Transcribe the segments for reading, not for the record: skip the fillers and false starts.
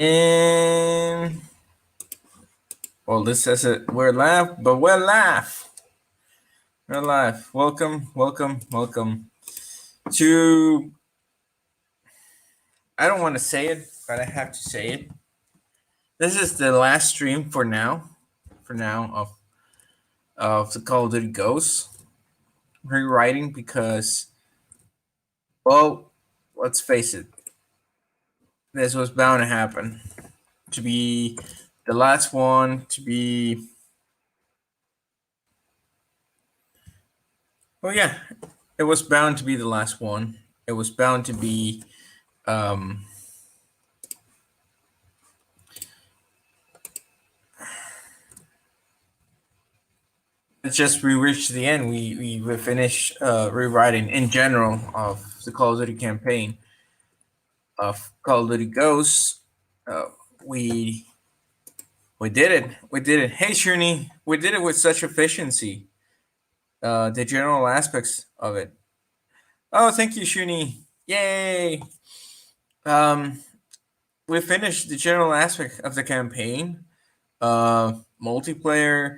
And well, this says it. We're live, but we're live. We're live. Welcome to. I don't want to say it, but I have to say it. This is the last stream for now. Of the Call of Duty Ghosts rewriting because, well, let's face it, this was bound to happen. To be the last one, to be. Oh yeah, it was bound to be the last one. It was bound to be. Um, it's just we reached the end. We finished rewriting in general of the Call of Duty campaign of Call of Duty Ghosts. Uh, we we did it. We did it. Hey Shuni, we did it with such efficiency. The general aspects of it. Oh, thank you, Shuni. Yay! Um, we finished the general aspect of the campaign. Multiplayer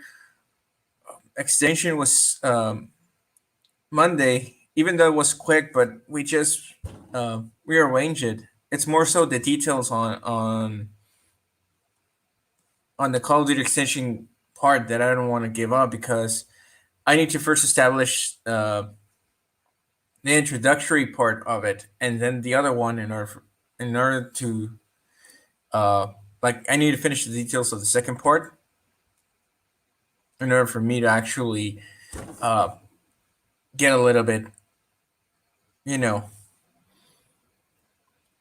extension was Monday, even though it was quick, but we just rearranged it. It's more so the details on the Call of Duty extension part that I don't want to give up because I need to first establish the introductory part of it, and then the other one in order to like I need to finish the details of the second part in order for me to actually uh, get a little bit, you know,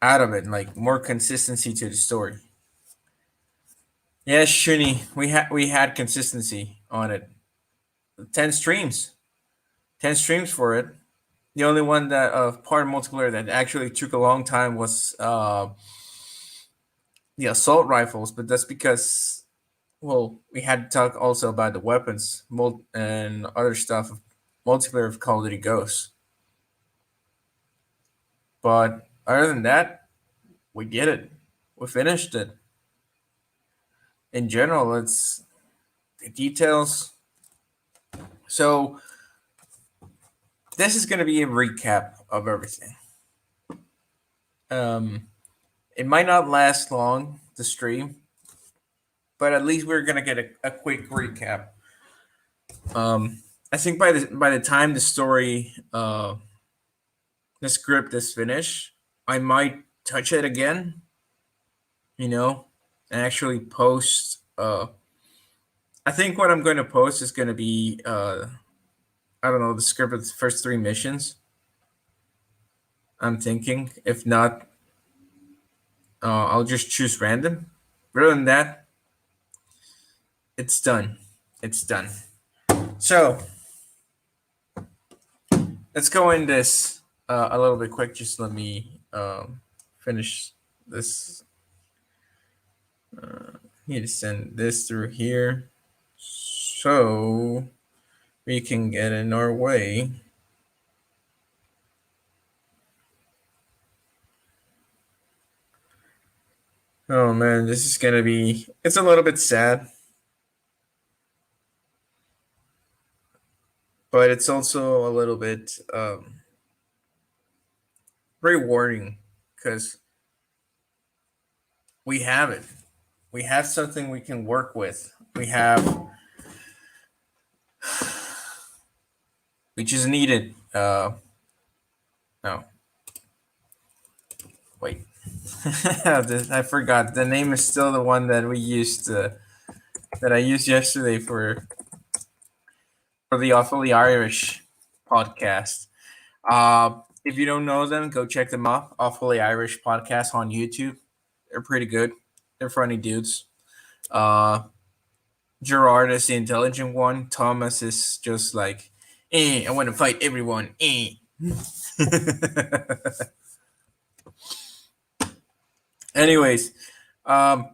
out of it, like more consistency to the story. Yes, Shuni, we had consistency on it. 10 streams, 10 streams for it. The only one that part of multiplayer that actually took a long time was the assault rifles, but that's because well we had to talk also about the weapons and other stuff of multiplayer of Call of Duty Ghosts. But other than that, we did it. We finished it. In general, it's the details. So this is going to be a recap of everything. Um, it might not last long, the stream, but at least we're going to get a quick recap. I think by the time the story, the script is finished, I might touch it again, you know, and actually post. I think what I'm going to post is going to be, I don't know, the script of the first 3 missions. I'm thinking. If not, I'll just choose random. Other than that, it's done. It's done. So let's go in this a little bit quick. Just let me finish this. Need to send this through here so we can get in our way. Oh man, this is gonna be. It's a little bit sad, but it's also a little bit rewarding because we have it. We have something we can work with. We have, which is needed. No, wait. I forgot. The name is still the one that we used that I used yesterday for the Awfully Irish podcast. If you don't know them, go check them out. Awfully Irish podcast on YouTube. They're pretty good. They're funny dudes. Gerard is the intelligent one. Thomas is just like, I want to fight everyone. Anyways, all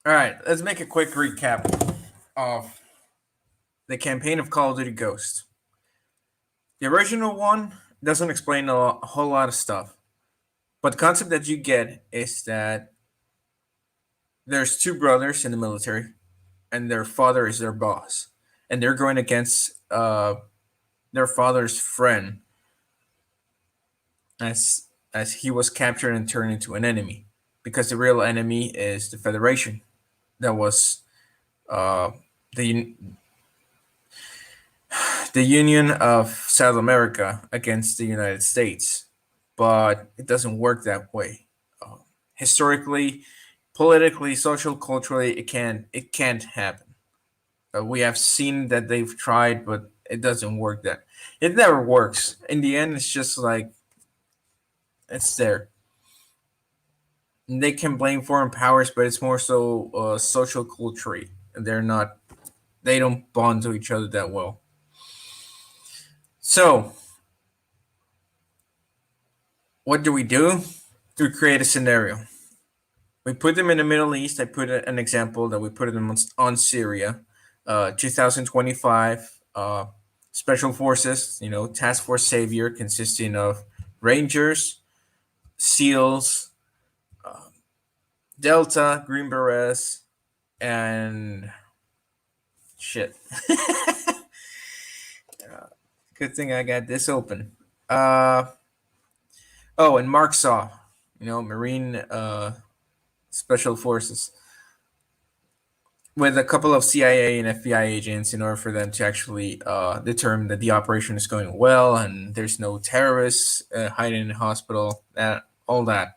right, let's make a quick recap of the campaign of Call of Duty Ghosts. The original one doesn't explain a whole lot of stuff. But the concept that you get is that there's two brothers in the military, and their father is their boss, and they're going against their father's friend as he was captured and turned into an enemy, because the real enemy is the Federation that was uh, the the Union of South America against the United States. But it doesn't work that way. Uh, Historically, politically, social, culturally, it can't happen. We have seen that they've tried, but it doesn't work. That it never works. In the end, it's just like it's there. And they can blame foreign powers, but it's more so social culture. They're not. They don't bond to each other that well. So, what do? We create a scenario. We put them in the Middle East. I put an example that we put them on Syria, 2025. Special forces, task force savior, consisting of Rangers, SEALs, Delta, Green Berets, and shit. Good thing I got this open. Uh, oh, and Mark Saw, Marine Special Forces, with a couple of CIA and FBI agents in order for them to actually determine that the operation is going well and there's no terrorists hiding in the hospital, all that.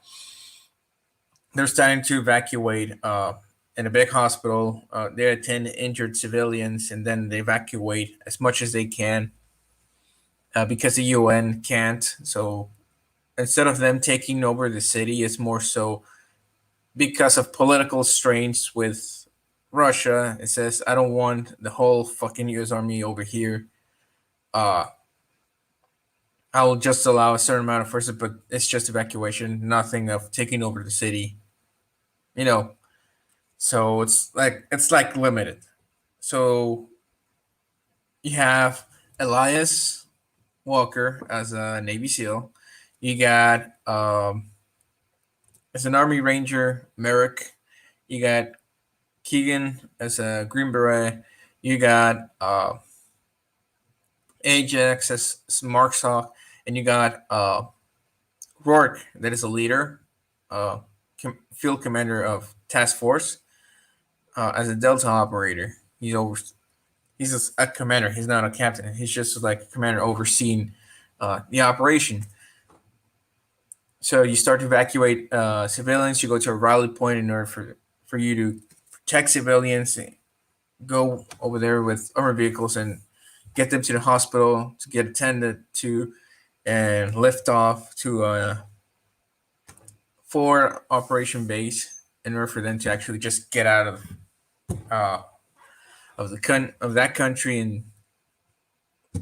They're starting to evacuate in a big hospital. They attend injured civilians and then they evacuate as much as they can because the UN can't. So instead of them taking over the city, it's more so because of political strains with Russia. It says, I don't want the whole fucking US Army over here. Uh, I will just allow a certain amount of forces, but it's just evacuation, nothing of taking over the city. You know, so it's like limited. So you have Elias Walker as a Navy SEAL. You got as an Army Ranger Merrick. You got Keegan as a Green Beret. You got Ajax as Mark Hawk, and you got Rourke that is a leader, field commander of task force, as a Delta operator. He's a commander. He's not a captain. He's just like a commander overseeing the operation. So you start to evacuate civilians. You go to a rally point in order for you to protect civilians. Go over there with armored vehicles and get them to the hospital to get attended to and lift off to for operation base in order for them to actually just get out uh, of that country and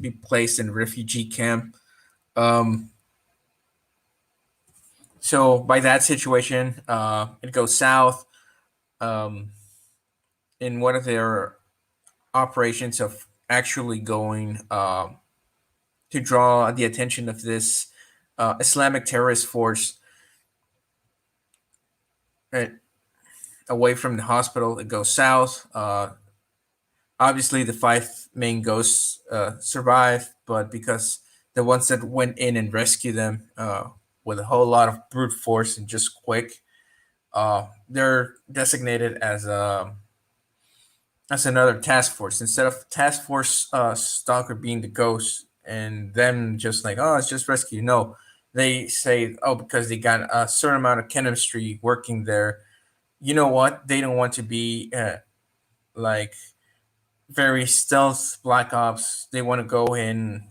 be placed in a refugee camp. Um, so by that situation, it goes south um, in one of their operations of actually going to draw the attention of this Islamic terrorist force uh, away from the hospital. It goes south. Obviously, the five main ghosts survive, but because the ones that went in and rescued them with a whole lot of brute force and just quick, they're designated as another task force instead of task force stalker being the ghost and them just like, oh, it's just rescue. No, they say, oh, because they got a certain amount of chemistry working there. You know what? They don't want to be like very stealth black ops. They want to go in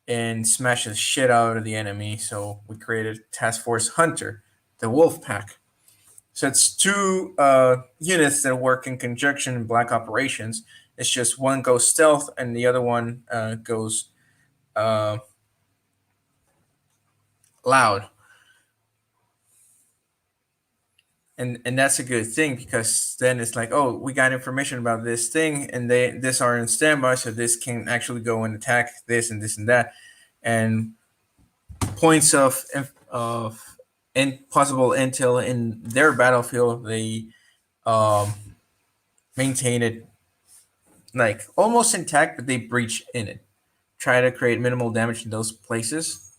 and smash the shit out of the enemy. So we created Task Force Hunter, the Wolf Pack. So it's two units that work in conjunction in black operations. It's just one goes stealth and the other one goes uh, loud. And that's a good thing because then it's like, oh, we got information about this thing and this are in standby, so this can actually go and attack this and this and that. And points of possible intel in their battlefield. They um, maintain it like almost intact, but they breach in it. Try to create minimal damage in those places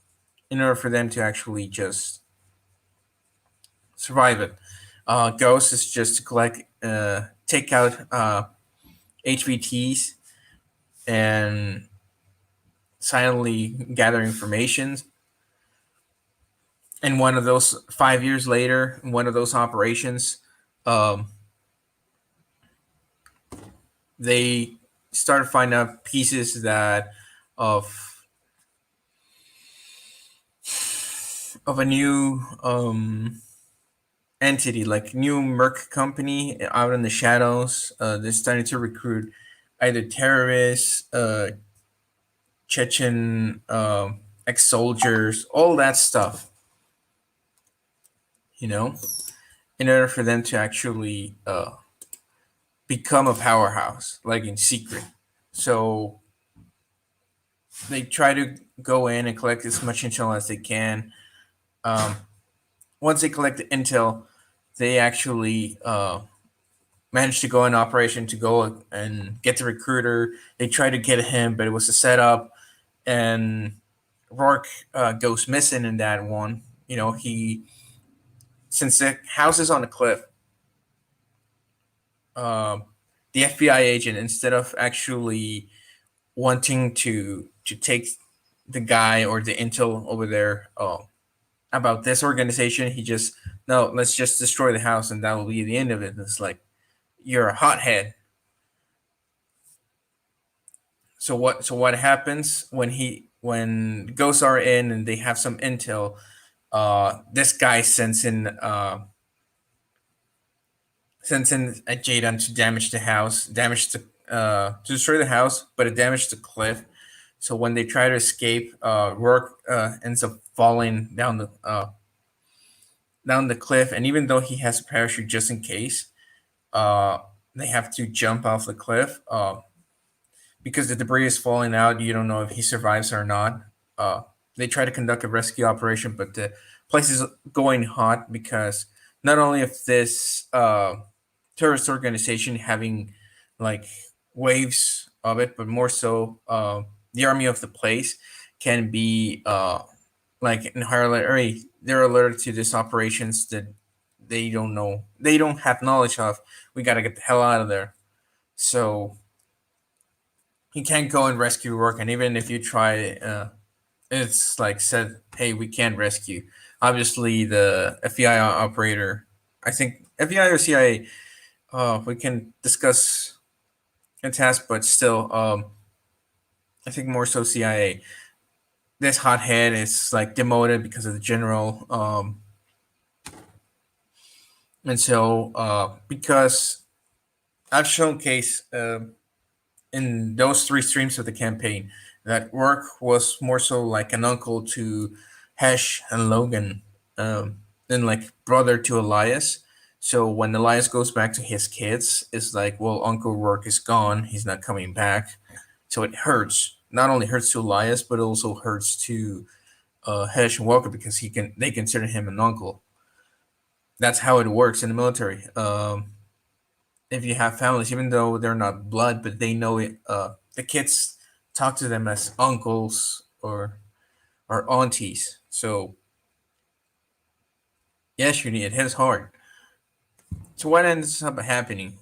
in order for them to actually just survive it. Ghost is just to collect, take out HVTs and silently gather information. And one of those 5 years later, in one of those operations, um, they started finding out pieces that of of a new entity, like new Merc company out in the shadows. They're starting to recruit either terrorists, Chechen ex-soldiers, all that stuff. You know, in order for them to actually become a powerhouse, like in secret. So they try to go in and collect as much intel as they can. Um, Once they collect the intel, they actually managed to go in operation to go and get the recruiter. They tried to get him, but it was a setup, and Rourke goes missing in that one. You know, he since the house is on the cliff, uh, the FBI agent, instead of actually wanting to take the guy or the intel over there about this organization, he just no, let's just destroy the house and that will be the end of it. It's like you're a hothead. So what happens when ghosts are in and they have some intel? This guy sends in a Jaden to damage the house, damage the to destroy the house, but it damaged the cliff. So when they try to escape, Rourke ends up falling down the cliff, and even though he has a parachute just in case, uh, they have to jump off the cliff because the debris is falling out. You don't know if he survives or not. Uh, they try to conduct a rescue operation, but the place is going hot because not only of this terrorist organization having like waves of it, but more so the army of the place can be like in higher alert. They're alerted to these operations that they don't know, they don't have knowledge of. We got to get the hell out of there. So you can't go and rescue work, and even if you try, it's like said, hey, we can't rescue. Obviously, the FBI operator, I think FBI or CIA, we can discuss a task, but still, I think more so CIA. This hothead is like demoted because of the general, and so because I've showcased in those three streams of the campaign that work was more so like an uncle to Hesh and Logan, and like brother to Elias. So when Elias goes back to his kids, it's like, well, Uncle Rourke is gone. He's not coming back. So it hurts. Not only hurts to Elias, but it also hurts to Hesh and Walker because they consider him an uncle. That's how it works in the military. If you have families, even though they're not blood, but they know it. The kids talk to them as uncles or aunties. So yes, you need it hits hard. So what ends up happening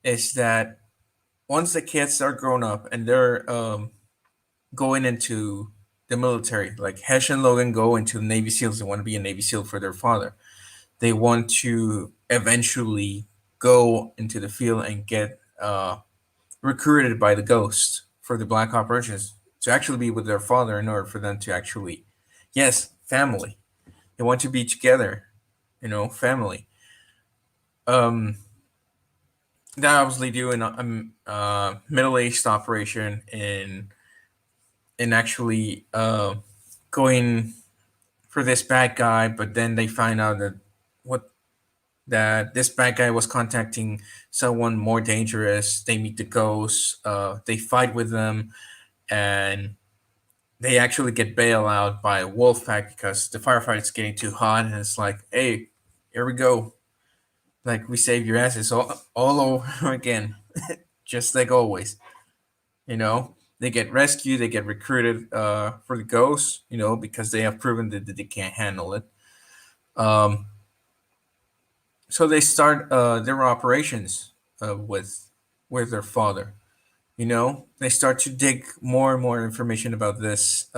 is that once the kids are grown up and they're going into the military, like Hesh and Logan go into the Navy SEALs, they want to be a Navy SEAL for their father. They want to eventually go into the field and get recruited by the Ghost for the Black Operations to actually be with their father in order for them to actually, yes, family. They want to be together, family. Um, that obviously do in a Middle East operation in actually going for this bad guy, but then they find out what that this bad guy was contacting someone more dangerous. They meet the ghosts. They fight with them, and they actually get bailed out by Wolfpack because the firefight's getting too hot, and it's like, hey, here we go. Like we save your asses all over again, just like always. You know, they get rescued, they get recruited for the ghosts. You know, because they have proven that they can't handle it. Um, so they start their operations with their father. You know, they start to dig more and more information about this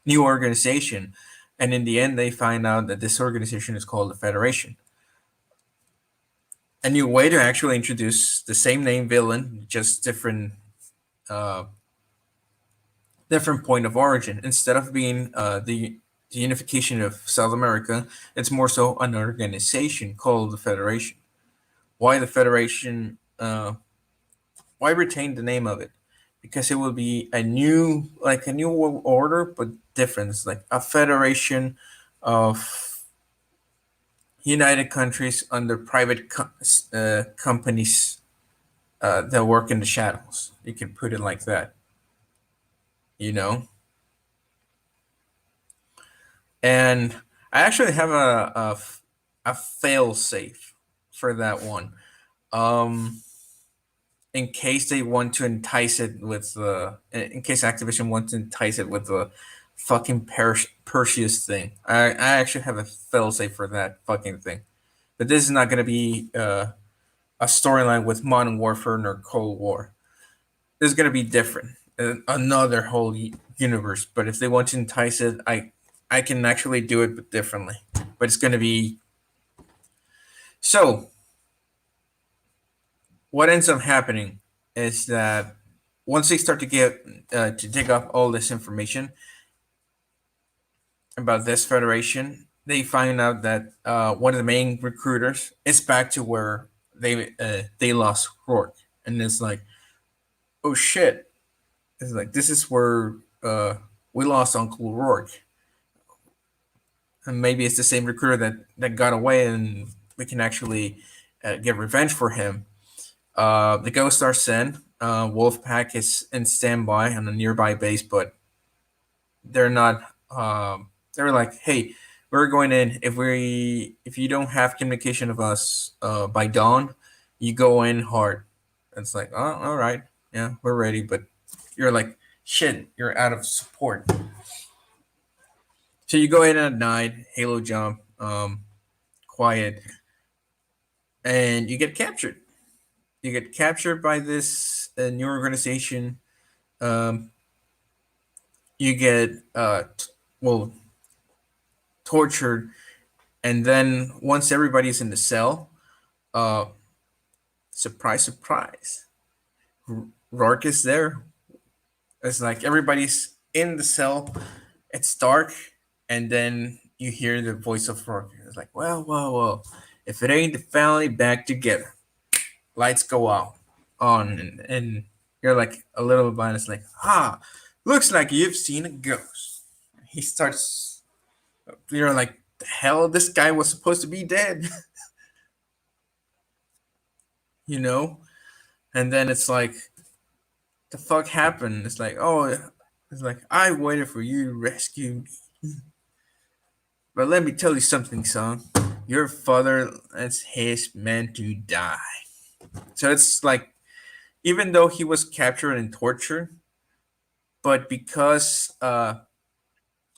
new organization, and in the end, they find out that this organization is called the Federation. A new way to actually introduce the same name villain, just uh, different point of origin. Instead of being the unification of South America, it's more so an organization called the Federation. Why the Federation? Why retain the name of it? Because it will be a new world order, but different. It's like a federation of united countries under private companies that work in the shadows. You can put it like that, you know. And I actually have a fail safe for that one. Um, in case they want to entice it with in case Activision wants to entice it with the fucking Perseus thing. I actually have a failsafe for that fucking thing. But this is not going to be a storyline with Modern Warfare nor Cold War. This is going to be different, another whole universe. But if they want to entice it, I can actually do it, but differently. But it's going to be so. What ends up happening is that once they start to get to dig up all this information about this federation, they find out that one of the main recruiters is back to where they lost Rourke, and it's like, oh shit! It's like this is where we lost Uncle Rourke, and maybe it's the same recruiter that got away, and we can actually get revenge for him. The ghosts are sent. Wolfpack is in standby on a nearby base, but they're not. They're like, hey, we're going in. If you don't have communication of us by dawn, you go in hard. It's like, oh, all right, yeah, we're ready. But you're like, shit, you're out of support. So you go in at night, Halo jump, quiet, and you get captured. You get captured by this new organization. Um, you get well tortured, and then once everybody's in the cell, uh, surprise, surprise, Rourke is there. It's like everybody's in the cell. It's dark, and then you hear the voice of Rourke. It's like, well, well, well. If it ain't the family back together, lights go out on, and you're like a little blind. It's like, looks like you've seen a ghost. He starts. You're like, the hell, this guy was supposed to be dead, you know. And then it's like, the fuck happened? It's like, oh, it's like I waited for you to rescue me, but let me tell you something, son. Your father, that's his meant to die. So it's like, even though he was captured and tortured, but because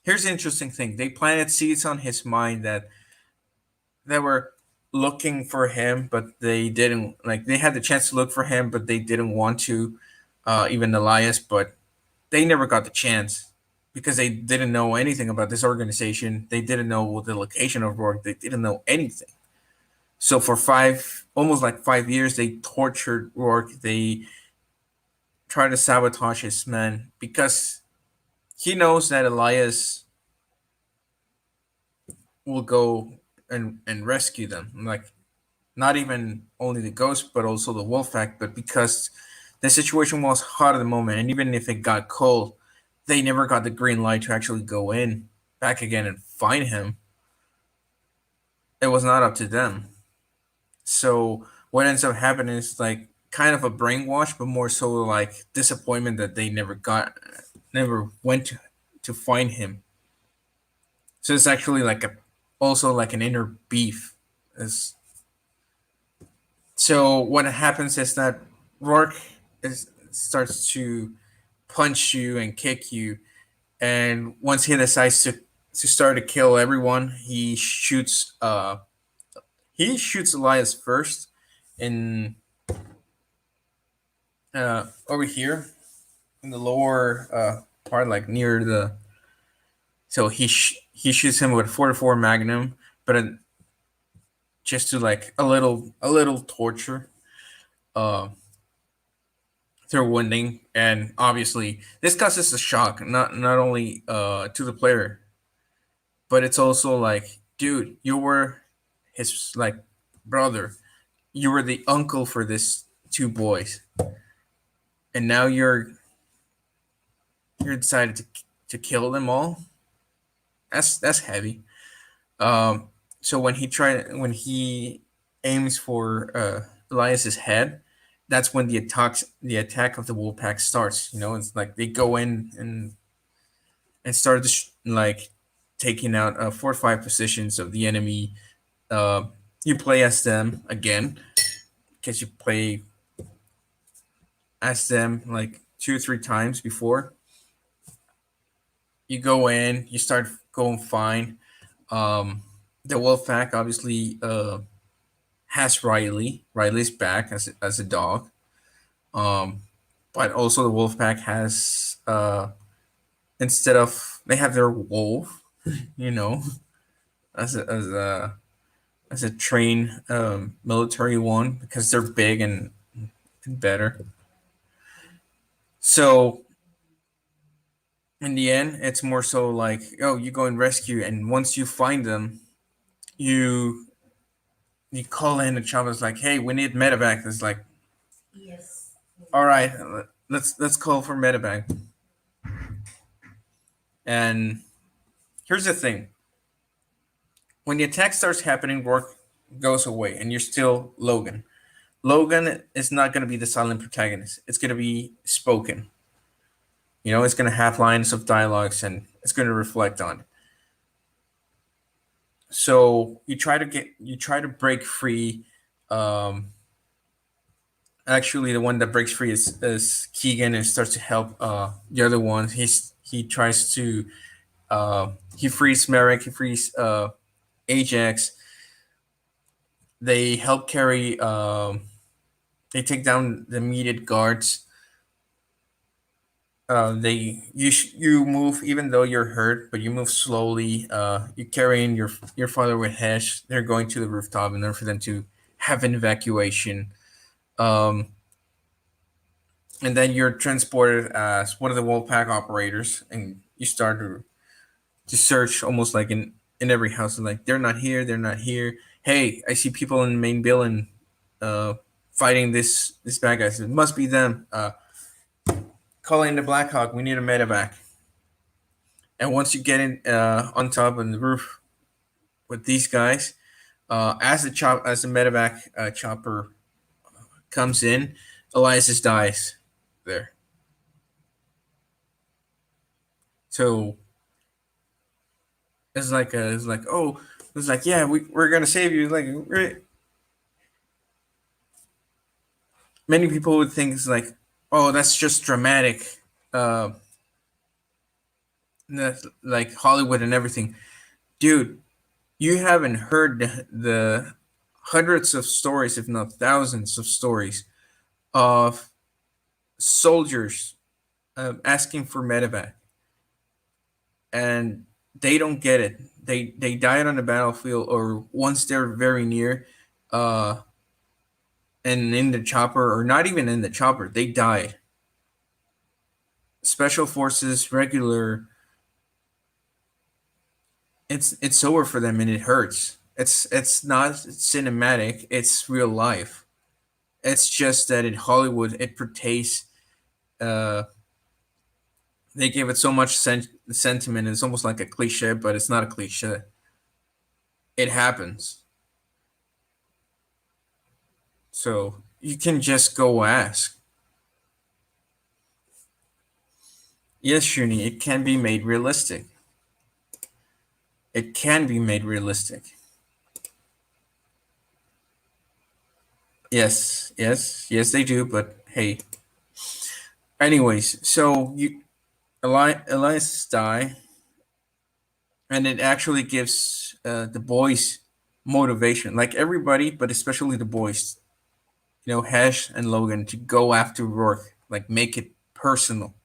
here's the interesting thing: they planted seeds on his mind that they were looking for him, but they didn't. Like they had the chance to look for him, but they didn't want to. Even Elias, but they never got the chance because they didn't know anything about this organization. They didn't know the location of Rourke. They didn't know anything. So for almost like 5 years, they tortured Rourke. They tried to sabotage his men because he knows that Elias will go and rescue them. Like not even only the ghost, but also the wolf pack. But because the situation was hot at the moment, and even if it got cold, they never got the green light to actually go in back again and find him. It was not up to them. So what ends up happening is like kind of a brainwash, but more so like disappointment that they never went to. to find him. So it's actually like a also like an inner beef. Is So what happens is that Rourke starts to punch you and kick you, and once he decides to start to kill everyone, he shoots Elias first in over here in the lower part, like near the. So he shoots him with 44 Magnum, but just to like a little torture. Uh, through wounding, and obviously this causes a shock not only to the player, but it's also like, dude, you were his like brother, you were the uncle for this two boys, and now you're decided to kill them all. That's heavy. Um, so when he aims for Elias's head, that's when the attack of the wolf pack starts. It's like they go in and start like taking out fortified positions of the enemy. Uh, you play as them again because you play as them like 2 or 3 times before. You go in, you start going fine. Um, the wolf pack obviously has Riley. Riley's back as a dog. Um, but also the wolf pack has instead of they have their wolf, you know, as a trained military one because they're big and better. So in the end, it's more so like, oh, you go and rescue, and once you find them, you you call in the choppers like, hey, we need medevac. It's like, all right, let's call for medevac. And here's the thing: when the attack starts happening, work goes away, and you're still Logan. Logan is not going to be the silent protagonist. It's going to be spoken. It's going to have lines of dialogues, and it's going to reflect on it. So you try to break free. Um, Actually, the one that breaks free is Keegan and starts to help the other one. He tries to he frees Merrick, he frees Ajax. They help carry. They take down the immediate guards. You move even though you're hurt, but you move slowly. You carry in your father with Hesh. They're going to the rooftop in order for them to have an evacuation. Um, and then you're transported as one of the Wolfpack operators, and you start to search almost like in every house. Like, they're not here, they're not here. Hey, I see people in the main building, uh, fighting this bad guy. It must be them. Calling the Blackhawk. We need a medevac. And once you get in on top of the roof with these guys, as the medevac chopper comes in, Elias dies there. So it's like, yeah, we're gonna save you. Like, many people would think it's like, oh, that's just dramatic. Uh, that's like Hollywood and everything, dude. You haven't heard the hundreds of stories, if not thousands of stories, of soldiers asking for medevac, and they don't get it. They died on the battlefield, or once they're very near, uh, and in the chopper, or not even in the chopper, they died. Special forces, regular, it's over for them, and it hurts. It's not cinematic. It's real life. It's just that in Hollywood, it portrays. Uh, they give it so much sentiment. It's almost like a cliche, but it's not a cliche. It happens. So you can just go ask. Yes, Shuni, it can be made realistic. It can be made realistic. Yes, yes, yes, they do. But hey, anyways, so Elias die, and it actually gives the boys motivation, like everybody, but especially the boys. Hesh and Logan to go after Rourke, like make it personal.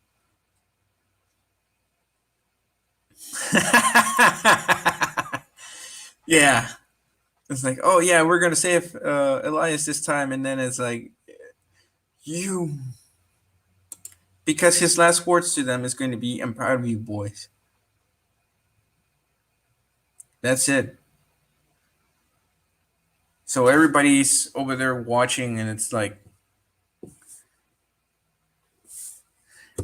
Yeah, it's like, oh yeah, we're gonna save Elias this time, and then it's like you, because his last words to them is going to be, "I'm proud of you, boys." That's it. So everybody's over there watching, and it's like,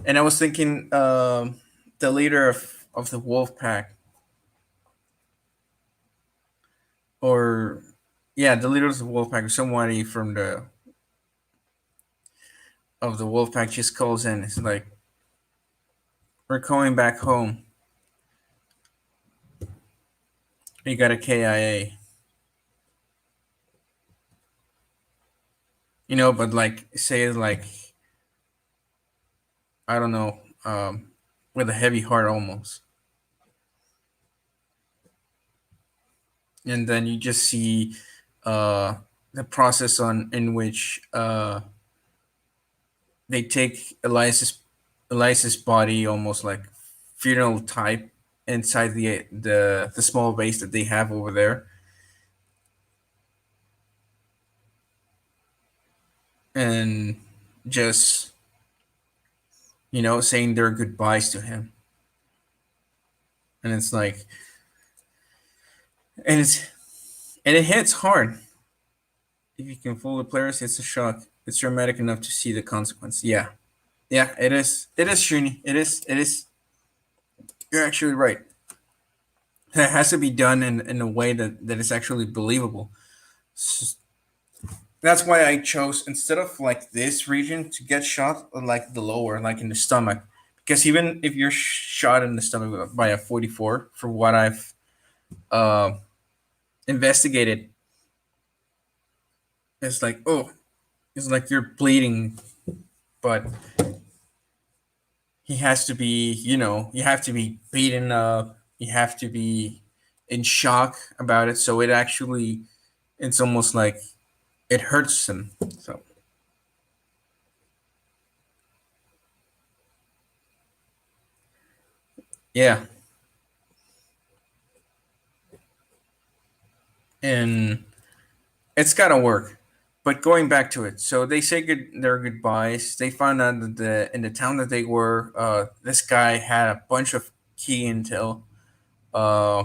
and I was thinking, the leader of the wolf pack, or yeah, the leader of the wolf pack, or somebody from the wolf pack just calls in. It's like, we're going back home. You got a KIA, but like say it like, I don't know, with a heavy heart almost, and then you just see uh, the process on in which they take Elias's body, almost like funeral type, inside the small base that they have over there, and just saying their goodbyes to him, and it's like, and it's and it hits hard. If you can fool the players, it's a shock. It's dramatic enough to see the consequence. Yeah, yeah, it is. It is, Shuni. It is. It is. You're actually right. It has to be done in a way that is actually believable. That's why I chose, instead of like this region to get shot, like the lower, like in the stomach, because even if you're shot in the stomach by a 44, for what I've uh, investigated, it's like, oh, it's like you're bleeding, but he has to be, you have to be beaten up, you have to be in shock about it, so it's almost like it hurts him. So yeah, and it's gotta work. But going back to it, so they say their goodbyes. They found out that in the town that they were, this guy had a bunch of key intel uh,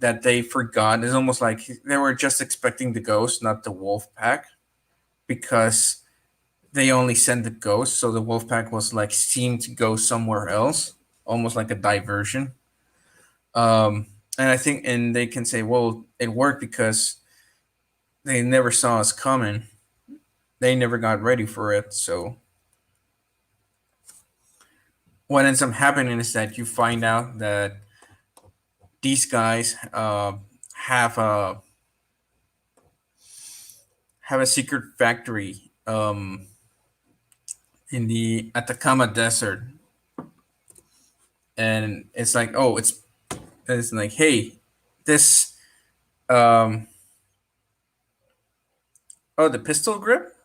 that they forgot. It's almost like they were just expecting the ghost, not the wolf pack, because they only sent the ghost. So the wolf pack was like seen to go somewhere else, almost like a diversion. Um, and I think, and they can say, well, it worked because they never saw us coming. They never got ready for it. So what ends up happening is that you find out that these guys have a secret factory in the Atacama Desert, and it's like, oh, it's like, hey, this um oh, the pistol grip,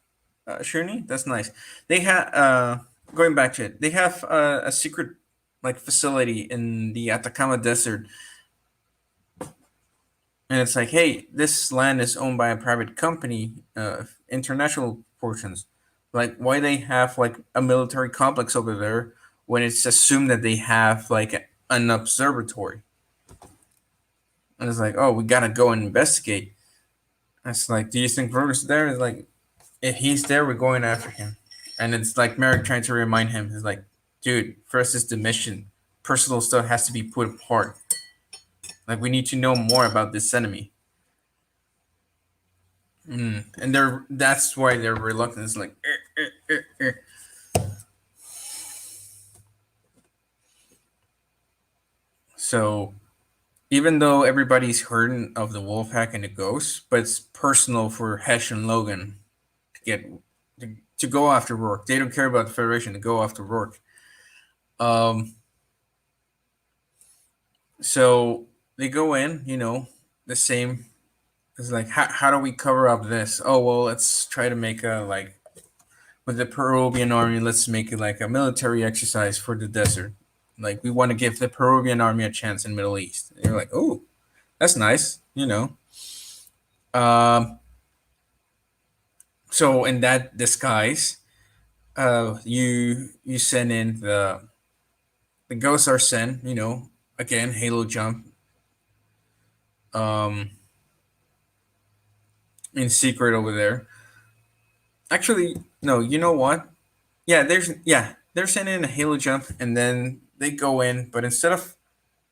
Shuni, that's nice. They have going back to it, they have a secret like facility in the Atacama Desert, and it's like, hey, this land is owned by a private company, international portions. Like, why they have like a military complex over there when it's assumed that they have like an observatory? And it's like, oh, we gotta go and investigate. It's like, do you think Roger's there? It's like, if he's there, we're going after him. And it's like Merrick trying to remind him. He's like, dude, first is the mission. Personal stuff has to be put apart. Like, we need to know more about this enemy. And that's why they're reluctant. It's like, So even though everybody's heard of the Wolfpack and the Ghosts, but it's personal for Hesh and Logan to get to go after Rourke. They don't care about the Federation to go after Rourke. Um, so they go in, the same. It's like, how do we cover up this? Oh well, let's try to make a like with the Peruvian army. Let's make it like a military exercise for the desert. Like we want to give the Peruvian army a chance in the Middle East. And you're like, oh, that's nice. Um, so in that disguise, you send in the ghosts are sent. Again, Halo jump. Um, in secret over there. Actually, no. You know what? They're sending in a Halo jump, and then they go in, but instead of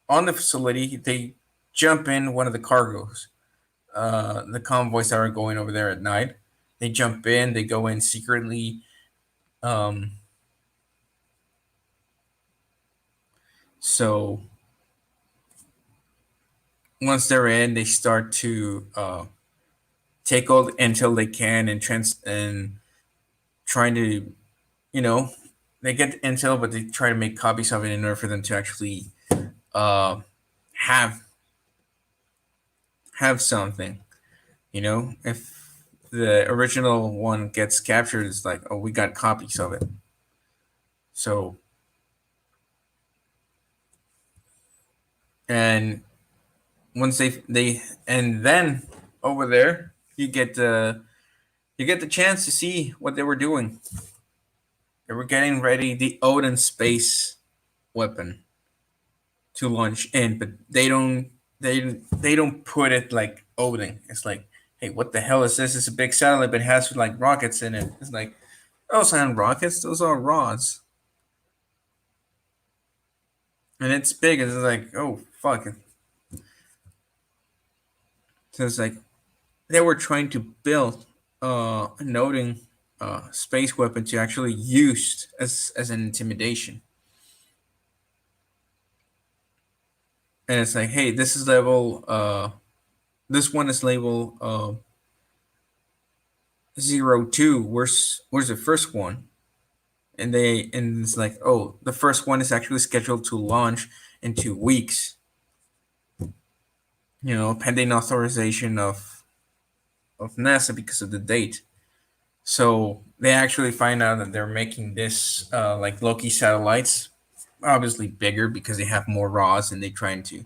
on the facility, they jump in one of the cargos. The convoys that are going over there at night. They jump in. They go in secretly. Um, so once they're in, they start to take all the intel they can and trying to, you know, they get the intel, but they try to make copies of it in order for them to actually uh, have have something. If the original one gets captured, it's like, oh, we got copies of it. So, and once they and then over there, you get the chance to see what they were doing. They were getting ready the Odin space weapon to launch in, but they don't put it like Odin. It's like, hey, what the hell is this? It's a big satellite, but it has like rockets in it. It's like, those aren't rockets, those are rods. And it's big, it's like, oh fuck. So it's like they were trying to build an Odin space weapon to actually use as an intimidation. And it's like, hey, this one is label 02. Where's the first one? And it's like, oh, the first one is actually scheduled to launch in 2 weeks. Pending authorization of NASA because of the date. So they actually find out that they're making this like Loki satellites, obviously bigger because they have more rods and they're trying to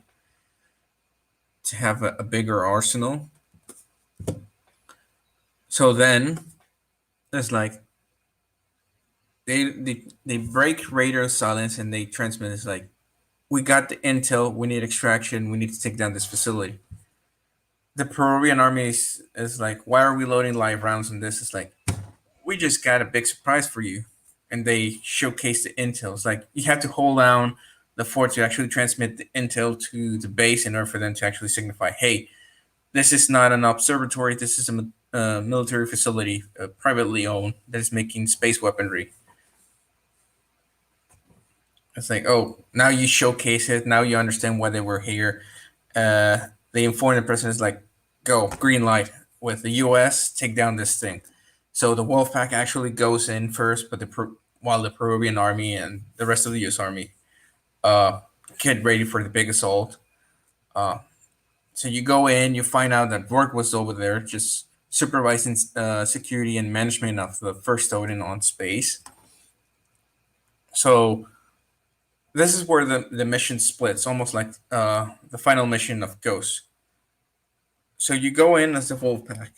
have a bigger arsenal. So then it's like they break radar silence and they transmit. It's like, we got the intel, we need extraction, we need to take down this facility. The Peruvian army is like, why are we loading live rounds on this? It's like, we just got a big surprise for you. And they showcase the intel. It's like, you have to hold down the fort to actually transmit the intel to the base in order for them to actually signify, hey, this is not an observatory, this is a military facility, privately owned, that is making space weaponry. It's like, oh, now you showcase it. Now you understand why they were here. They inform the president, is like, go, green light with the U.S. Take down this thing. So the Wolfpack actually goes in first, but while the Peruvian army and the rest of the U.S. army uh, get ready for the big assault. Uh, so you go in, you find out that Vork was over there, just supervising security and management of the first Odin on space. So this is where the mission splits, almost like the final mission of Ghosts. So you go in as the Wolfpack,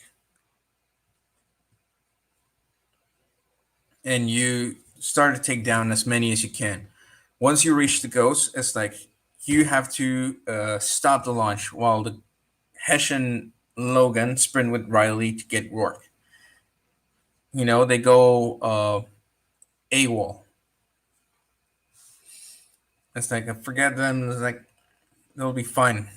and you start to take down as many as you can. Once you reach the Ghosts, it's like you have to stop the launch while the Hessian Logan sprint with Riley to get Rourke. They go AWOL. It's like, forget them. It's like, they'll be fine.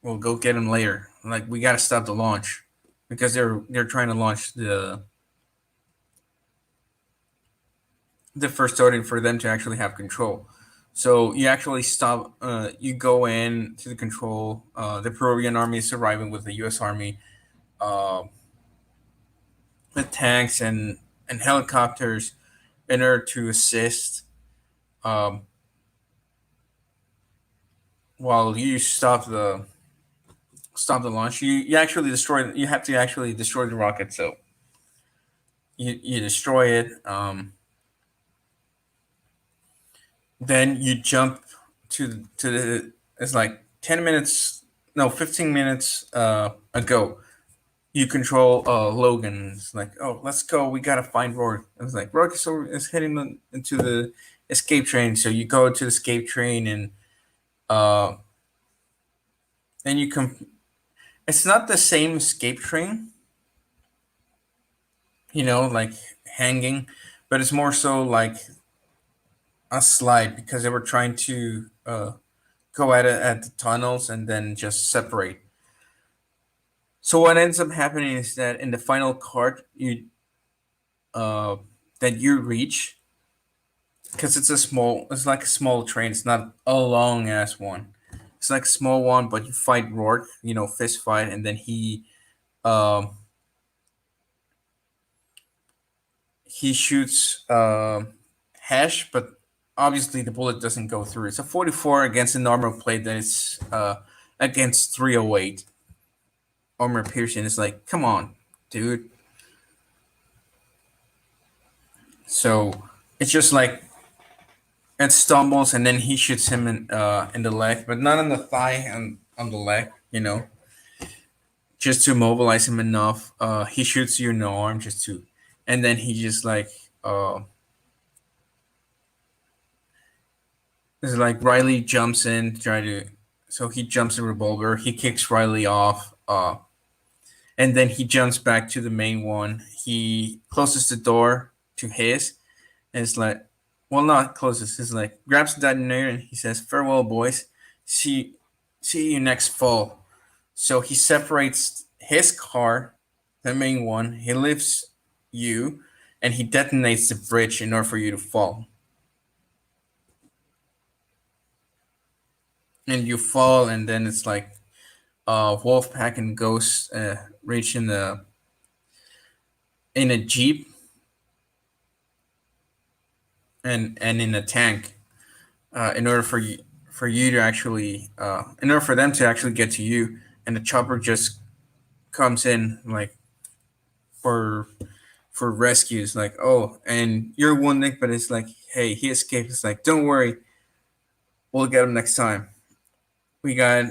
We'll go get them later. Like, we gotta stop the launch because they're trying to launch the first starting for them to actually have control. So you actually stop. You go in to the control. The Peruvian army is arriving with the U.S. Army, uh, with tanks and helicopters in order to assist. Um, while you stop the launch, you actually destroy. You have to actually destroy the rocket. So you destroy it. Then you jump to the. It's like 10 minutes. No, 15 minutes ago. You control Logan. It's like, oh, let's go. We gotta find Rourke. It's like Rourke is heading into the escape train. So you go to the escape train uh, and you come. It's not the same escape train, like hanging, but it's more so like a slide because they were trying to go at the tunnels and then just separate. So what ends up happening is that in the final cart uh, that you reach, because it's like a small train. It's not a long ass one. It's like a small one, but you fight Rourke, fist fight, and then um, he shoots Hash, but obviously the bullet doesn't go through. It's a 44 against an armor plate that is against 308 armor piercing. It's like, come on, dude. So it's just like it stumbles, and then he shoots him in the leg, but not in the thigh, and on the leg. Just to mobilize him enough. He shoots you in the arm just to, and then he just like it's like Riley jumps in to try to. So he jumps a revolver. He kicks Riley off. And then he jumps back to the main one. He closes the door to his, and it's like, well, not closes. It's like grabs the detonator and he says, "Farewell, boys. See, see you next fall." So he separates his car, the main one. He lifts you, and he detonates the bridge in order for you to fall. And you fall, and then it's like Wolfpack and Ghosts reach in a jeep and in a tank in order for you to actually in order for them to actually get to you, and the chopper just comes in like for rescues, like, oh, and you're wounded, but it's like, hey, he escaped. It's like, don't worry, we'll get him next time. We got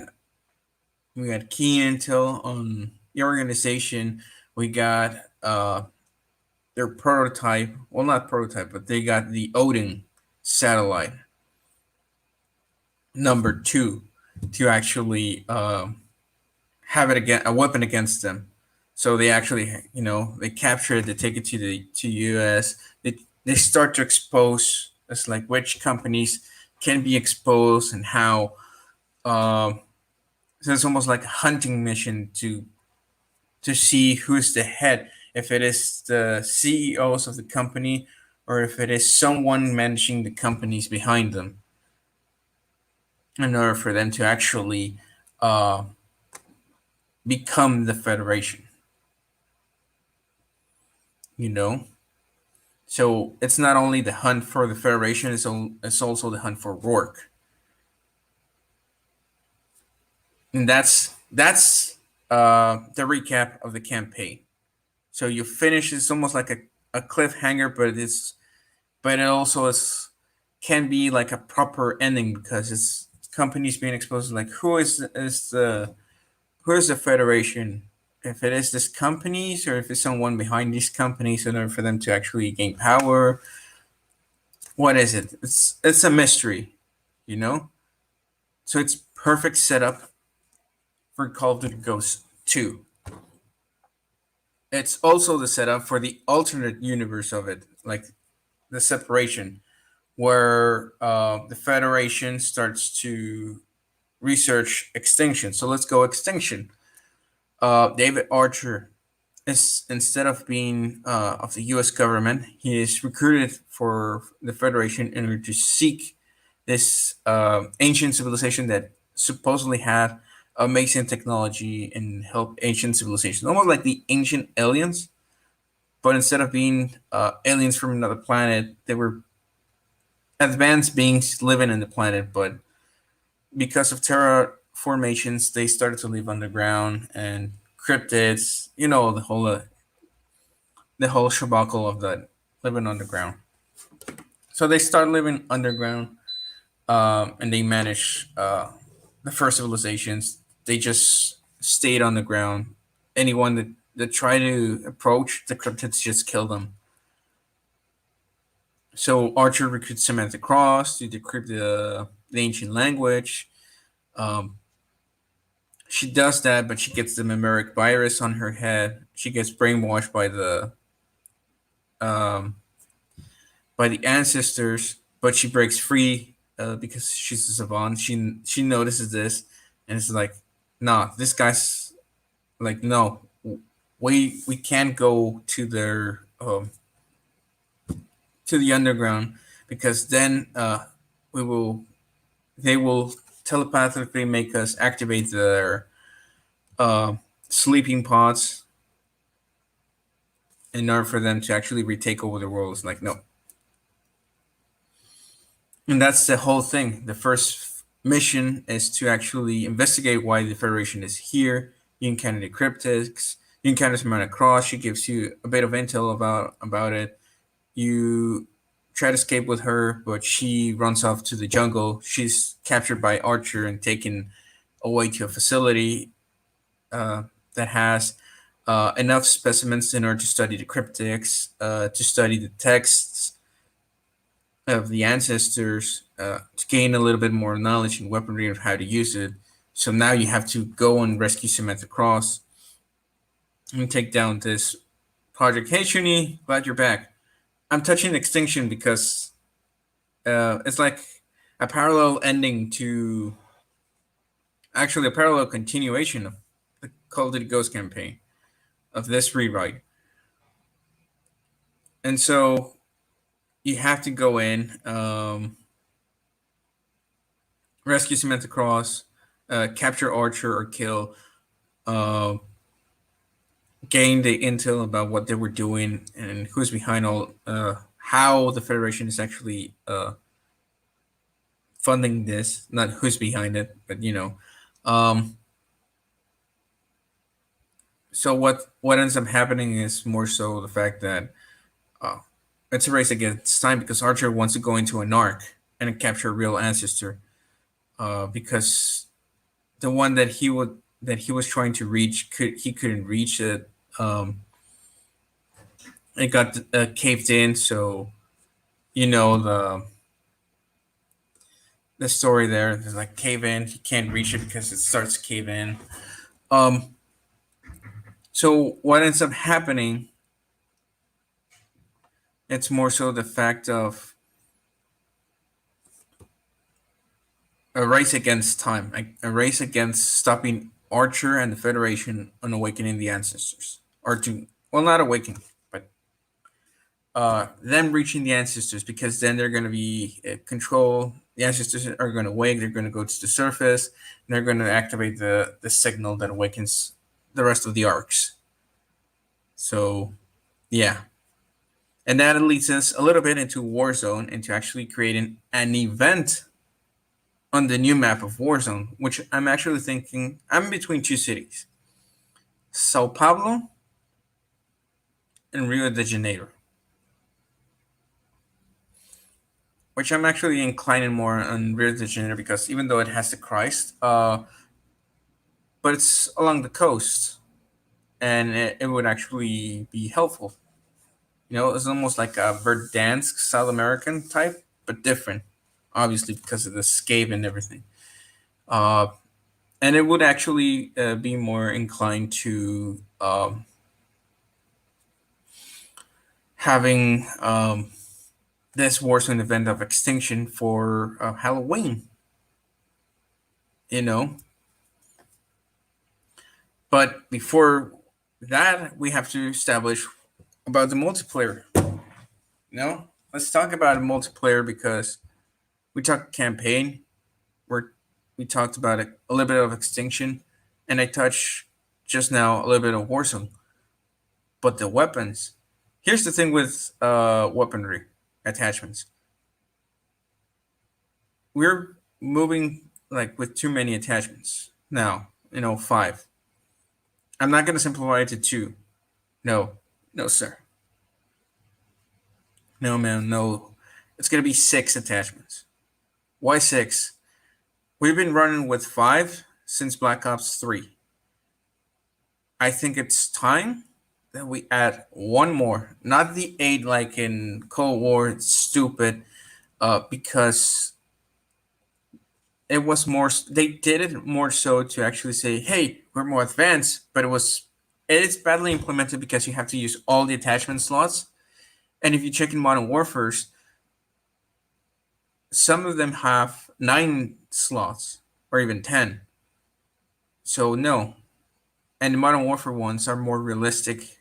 we got key intel on the organization. We got their prototype, well, not prototype, but they got the Odin satellite number two to actually have it again, a weapon against them. So they actually, they capture it, they take it to US. They start to expose us, like which companies can be exposed and how. So it's almost like a hunting mission to see who's the head, if it is the CEOs of the company or if it is someone managing the companies behind them, in order for them to actually uh, become the Federation. You know, so it's not only the hunt for the Federation; it's also the hunt for Rourke, and that's the recap of the campaign. So you finish. It's almost like a cliffhanger, but it also can be like a proper ending because it's companies being exposed. Like who is the Federation? If it is this companies or if it's someone behind these companies in order for them to actually gain power, what is it? It's a mystery, you know. So it's perfect setup for Call of Duty Ghosts 2. It's also the setup for the alternate universe of it, like the separation, where the Federation starts to research extinction. So let's go extinction. David Archer is, instead of being of the U.S. government, he is recruited for the Federation in order to seek this ancient civilization that supposedly had amazing technology and helped ancient civilizations, almost like the ancient aliens. But instead of being aliens from another planet, they were advanced beings living in the planet. But because of terraformations, they started to live underground and cryptids. You know, the whole shabacle of that living underground. So they start living underground, and they manage the first civilizations. They just stayed on the ground. Anyone that tried to approach the cryptids just kill them. So Archer recruits Samantha Cross to decrypt the ancient language. Um, she does that, but she gets the Mimeric virus on her head. She gets brainwashed um, by the ancestors, but she breaks free because she's a savant. She notices this, and it's like, nah, this guy's like, no, we can't go to the underground because then we will they will telepathically make us activate their uh, sleeping pods in order for them to actually retake over the world. It's like, no. And that's the whole thing. The first mission is to actually investigate why the Federation is here. You encounter the cryptics. You encounter Samantha Cross. She gives you a bit of intel about it. You try to escape with her, but she runs off to the jungle. She's captured by Archer and taken away to a facility that has enough specimens in order to study the cryptics, to study the texts of the ancestors, to gain a little bit more knowledge and weaponry of how to use it. So now you have to go and rescue Samantha Cross and take down this project. Hey, Shuni, glad you're back. I'm touching Extinction because it's like a parallel ending to actually a parallel continuation of the COD Ghosts campaign of this rewrite. And so you have to go in, rescue Samantha Cross, capture Archer or kill, uh, gain the intel about what they were doing and who's behind how the Federation is actually funding this. Not who's behind it, but you know. Um, so what ends up happening is more so the fact that uh, it's a race against time because Archer wants to go into an arc and capture a real ancestor. Because the one that he was trying to reach he couldn't reach it. It got caved in, so you know the story there. There's like cave in, he can't reach it because it starts to cave in. Um, so what ends up happening? It's more so the fact of a race against time, a race against stopping Archer and the Federation on awakening the ancestors, or to well, not awakening, but them reaching the ancestors because then they're going to be control. The ancestors are going to wake. They're going to go to the surface, and they're going to activate the signal that awakens the rest of the arcs. So, yeah, and that leads us a little bit into Warzone, into actually creating an event on the new map of Warzone, which I'm actually thinking I'm between two cities, Sao Paulo and Rio de Janeiro, which I'm actually inclining more on Rio de Janeiro because even though it has the Christ, but it's along the coast, and it would actually be helpful. You know, it's almost like a Verdansk South American type, but different, obviously because of the scave and everything. Uh, and it would actually be more inclined to having this Warzone event of extinction for Halloween. You know, but before that, we have to establish about the multiplayer. You know, let's talk about multiplayer because We talked campaign, where we talked about a little bit of extinction, and I touched just now a little bit of Warzone. But the weapons, here's the thing with weaponry attachments. We're moving like with too many attachments now. Five. I'm not gonna simplify it to two. No, no, sir. No, man, no. It's gonna be six attachments. Why six? We've been running with five since Black Ops 3. I think it's time that we add one more. Not the eight like in Cold War. It's stupid. Because it was more. They did it more so to actually say, "Hey, we're more advanced," but it's badly implemented because you have to use all the attachment slots. And if you check in Modern Warfare's, some of them have 9 slots or even 10. So no, and the Modern Warfare ones are more realistic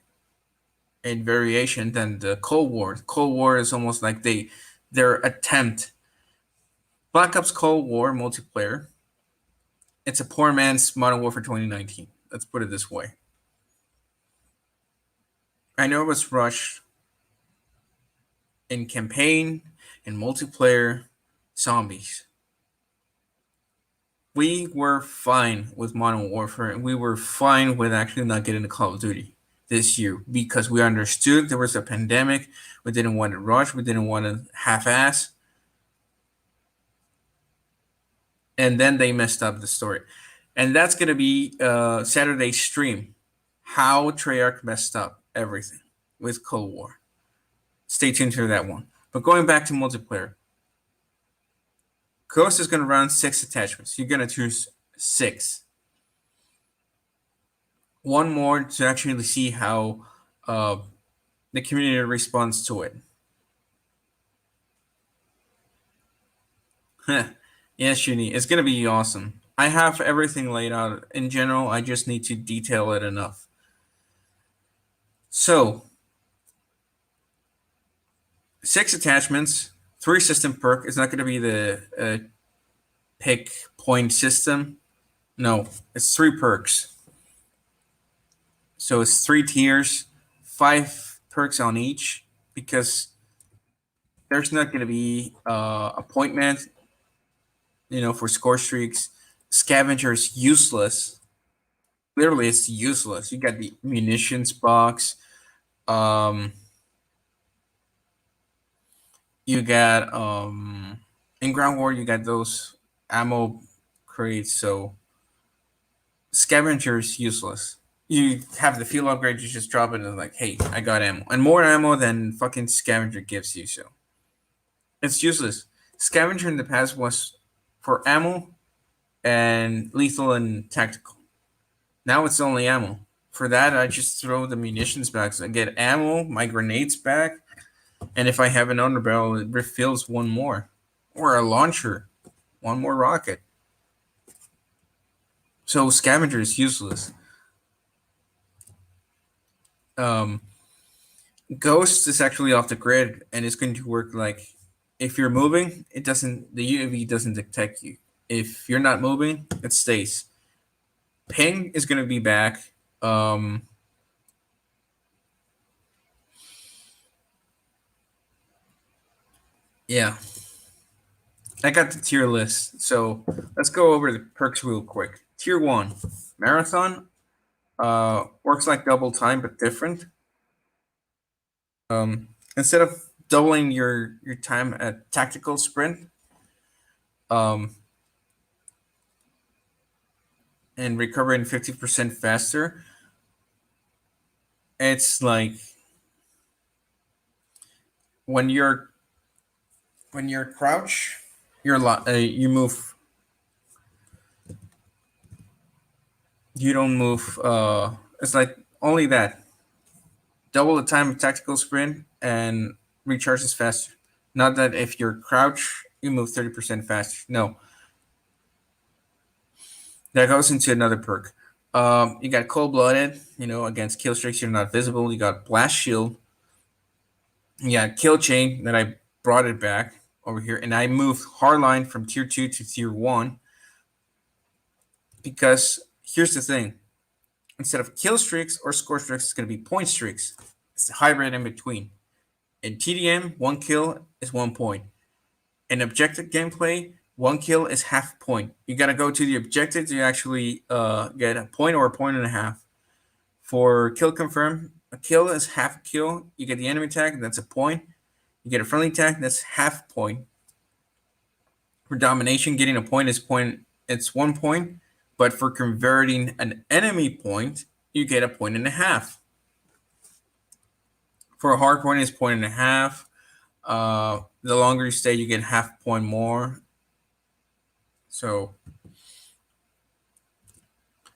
in variation than the Cold War. Cold War is almost like their attempt. Black Ops Cold War multiplayer. It's a poor man's Modern Warfare 2019. Let's put it this way. I know it was rushed in campaign, in multiplayer, zombies. We were fine with Modern Warfare, and we were fine with actually not getting a Call of Duty this year because we understood there was a pandemic. We didn't want to rush. We didn't want to half-ass. And then they messed up the story. And that's going to be Saturday's stream. How Treyarch messed up everything with Cold War. Stay tuned for that one. But going back to multiplayer, Ghost is going to run 6 attachments. You're going to choose 6. One more to actually see how the community responds to it. Yes, Shuni, it's going to be awesome. I have everything laid out. In general, I just need to detail it enough. So, 6 attachments, 3 system perk. It's not going to be the pick point system. No, it's 3 perks. So it's 3 tiers, 5 perks on each, because there's not going to be appointment, for score streaks. Scavenger is useless. Literally, it's useless. You got the munitions box. You got in Ground War, you got those ammo crates. So Scavenger is useless. You have the field upgrade, you just drop it and like, hey, I got ammo. And more ammo than fucking Scavenger gives you, so it's useless. Scavenger in the past was for ammo and lethal and tactical. Now it's only ammo. For that, I just throw the munitions back. So I get ammo, my grenades back, and if I have an underbarrel, it refills one more. Or a launcher, one more rocket. So Scavenger is useless. Ghost is actually off the grid, and it's going to work like if you're moving, the UAV doesn't detect you. If you're not moving, it stays. Ping is going to be back. Yeah. I got the tier list. So let's go over the perks real quick. Tier 1, Marathon. Works like double time, but different. Instead of doubling your time at tactical sprint, and recovering 50% faster, it's like when you're crouch, you move. You don't move. It's like only that. Double the time of tactical sprint and recharges faster. Not that if you're crouch, you move 30% faster. No. That goes into another perk. You got cold blooded, against kill streaks, you're not visible. You got blast shield. You got kill chain that I brought it back. over here, and I moved hardline from tier 2 to tier 1 because here's the thing. Instead of kill streaks or score streaks, it's going to be point streaks. It's a hybrid in between. In TDM, 1 kill is 1 point. In objective gameplay, 1 kill is half a point. You got to go to the objective to actually get a point or a point and a half. For kill confirm, a kill is half a kill. You get the enemy tag, that's a point. You get a friendly tag, that's half a point. For domination, getting a point is it's 1 point. But for converting an enemy point, you get a point and a half. For a hard point, it's point and a half. The longer you stay, you get half a point more. So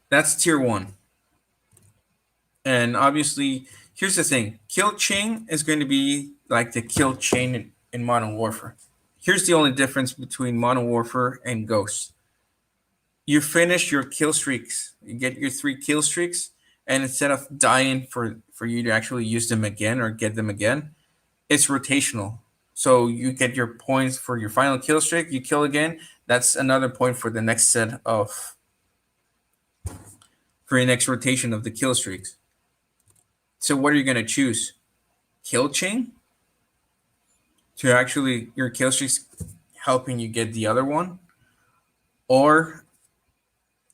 that's tier 1. And obviously, here's the thing. Kill chain is going to be like the kill chain in Modern Warfare. Here's the only difference between Modern Warfare and Ghosts. You finish your kill streaks. You get your 3 kill streaks, and instead of dying for you to actually use them again or get them again, it's rotational. So you get your points for your final kill streak, you kill again, that's another point for the next set of for your next rotation of the kill streaks. So what are you going to choose? Kill chain? To actually your kill streaks helping you get the other one? Or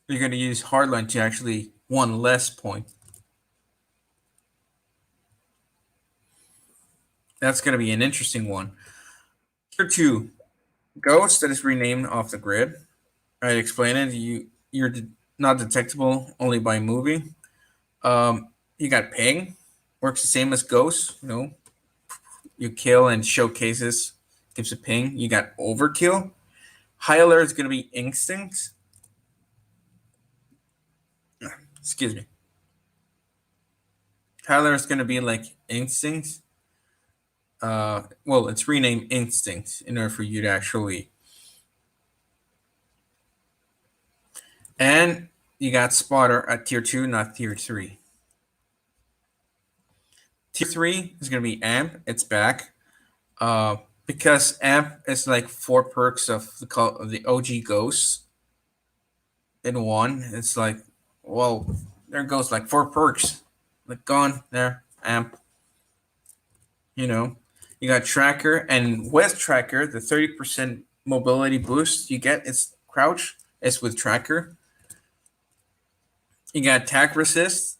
you're going to use hardline to actually 1 less point? That's going to be an interesting one. Tier 2, Ghost that is renamed off the grid. I explained it. You're not detectable only by moving. You got ping, works the same as Ghost. You kill and showcases, gives a ping. You got overkill. High alert is going to be instincts. Excuse me. High alert is going to be like instincts. Well, it's renamed instincts in order for you to actually. And you got spotter at tier 2, not tier 3. Tier 3 is going to be amp. It's back. Because amp is like 4 perks of the OG Ghosts in one. It's like, well, there goes like 4 perks. Like gone there, amp. You got tracker, and with tracker, the 30% mobility boost you get is crouch. It's with tracker. You got attack resist.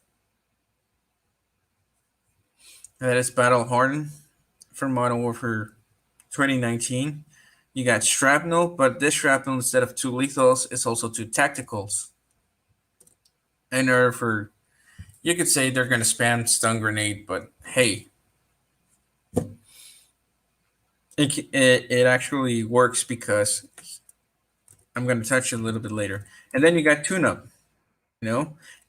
That is battle hardened for Modern Warfare 2019. You got shrapnel, but this shrapnel, instead of 2 lethals, is also 2 tacticals. In order for, you could say they're going to spam stun grenade, but hey, it actually works because I'm going to touch it a little bit later. And then you got tune-up,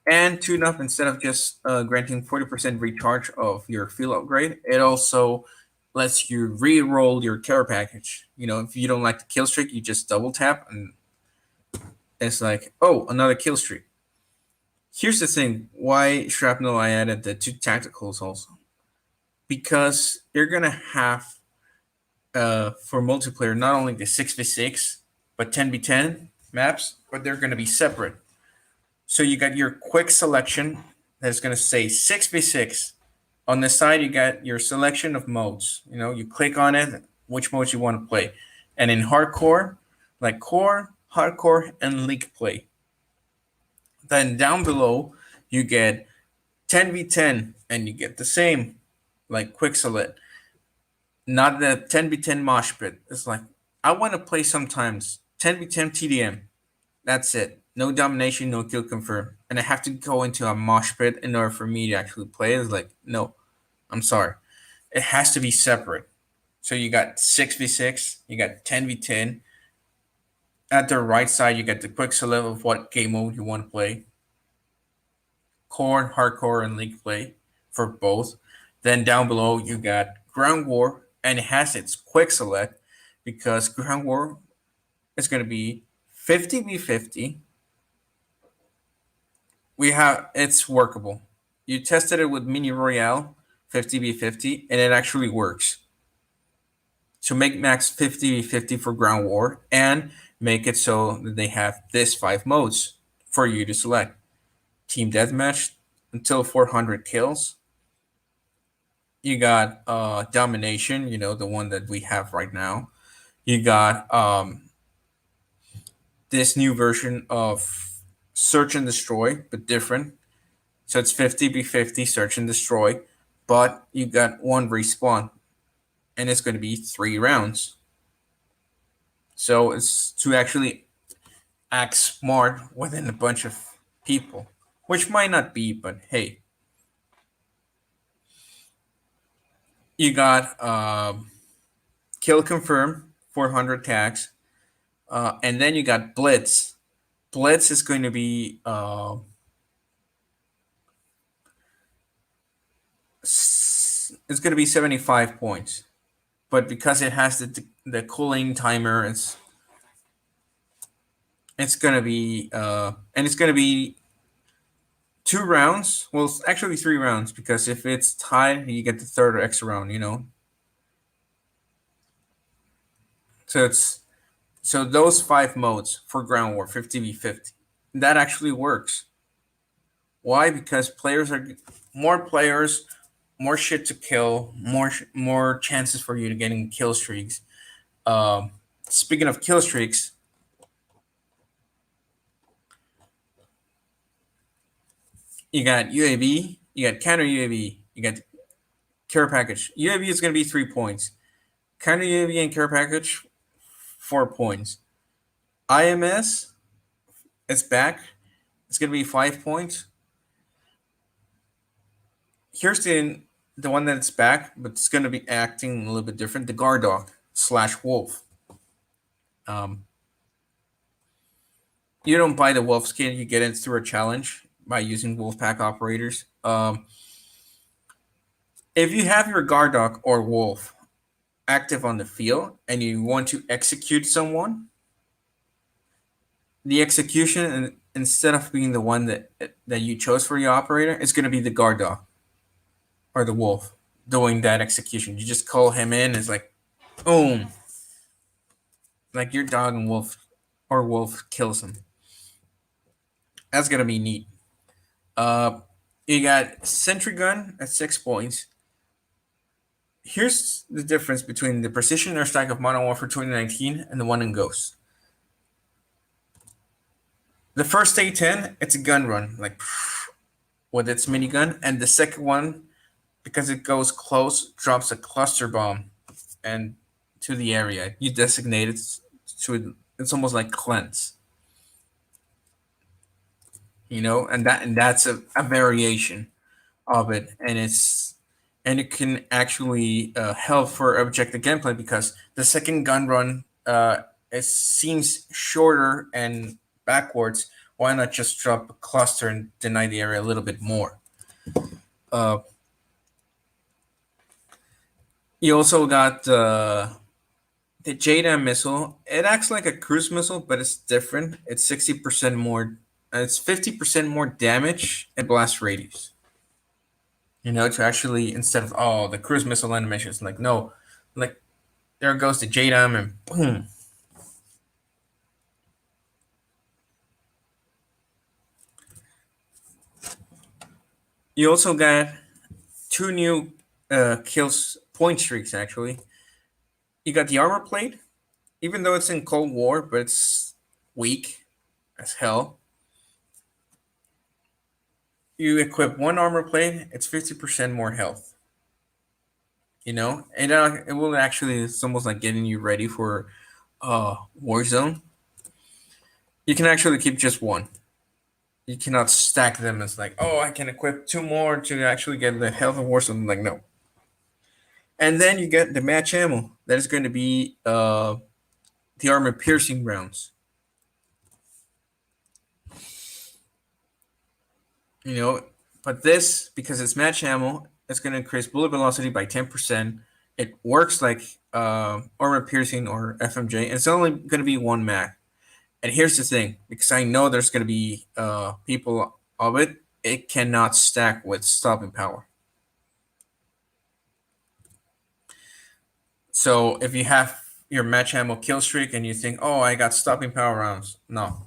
and tune-up, instead of just granting 40% recharge of your field upgrade, it also lets you re-roll your care package. If you don't like the kill streak, you just double tap, and it's like, oh, another kill streak. Here's the thing. Why shrapnel I added the 2 tacticals also? Because you're going to have, for multiplayer, not only the 6v6, but 10v10 maps, but they're going to be separate. So you got your quick selection that's going to say 6v6. On the side, you got your selection of modes. You click on it, which modes you want to play. And in hardcore, like core, hardcore, and league play. Then down below, you get 10v10, and you get the same, like quick select. Not the 10v10 mosh pit. It's like, I want to play sometimes 10v10 TDM. That's it. No domination, no kill confirm. And I have to go into a mosh pit in order for me to actually play. It's like, no, I'm sorry. It has to be separate. So you got 6v6, you got 10v10. At the right side, you get the quick select of what game mode you want to play. Core, hardcore, and league play for both. Then down below, you got ground war, and it has its quick select because ground war is going to be 50v50. It's workable. You tested it with Mini Royale 50v50, and it actually works. So make max 50-50 for ground war and make it so that they have this 5 modes for you to select. Team deathmatch until 400 kills. You got domination, the one that we have right now. You got this new version of search and destroy, but different. So it's 50-50 search and destroy, but you got one respawn, and it's going to be 3 rounds. So it's to actually act smart within a bunch of people, which might not be, but hey. You got kill confirm, 400 tags, and then you got blitz. Blitz is going to be it's going to be 75 points, but because it has the cooling timer, it's going to be and it's going to be 2 rounds. Well, it's actually 3 rounds, because if it's tied, you get the third or extra round. So it's so those 5 modes for ground war, 50v50, that actually works. Why? Because players are more players, more shit to kill, more chances for you to getting kill streaks. Um, Speaking of kill streaks, you got UAV, you got counter UAV, you got care package. UAV is going to be 3 points. Counter UAV and care package, 4 points. IMS, it's back. It's going to be 5 points. Here's the one that's back, but it's going to be acting a little bit different. The guard dog / wolf. Um, you don't buy the wolf skin; you get it through a challenge by using wolf pack operators. If you have your guard dog or wolf active on the field and you want to execute someone, the execution, instead of being the one that you chose for your operator, it's going to be the guard dog or the wolf doing that execution. You just call him in. It's like, boom, like your dog and wolf kills him. That's gonna be neat. Uh, you got sentry gun at 6 points. Here's the difference between the precision airstrike of Modern Warfare 2019 and the one in Ghosts. The first A10, it's a gun run, like with its minigun, and the second one, because it goes close, drops a cluster bomb and to the area you designate it to. It's almost like cleanse, and that's a variation of it, and it can actually help for objective gameplay, because the second gun run it seems shorter and backwards. Why not just drop a cluster and deny the area a little bit more? Uh, you also got the JDAM missile. It acts like a cruise missile, but it's different. It's 60% more. It's 50% more damage and blast radius. To actually, instead of the cruise missile animation, it's like, no, like there goes the JDAM and boom. You also got 2 new kills point streaks actually. You got the armor plate, even though it's in Cold War, but it's weak as hell. You equip one armor plate, it's 50% more health. And it will actually, it's almost like getting you ready for Warzone. You can actually keep just one. You cannot stack them as like, I can equip 2 more to actually get the health of Warzone. Like, no. And then you get the match ammo. That is going to be the armor piercing rounds. But this, because it's match ammo, it's going to increase bullet velocity by 10%. It works like armor piercing or FMJ. It's only going to be one mag. And here's the thing, because I know there's going to be people of it, it cannot stack with stopping power. So if you have your match ammo kill streak and you think, oh, I got stopping power rounds, no.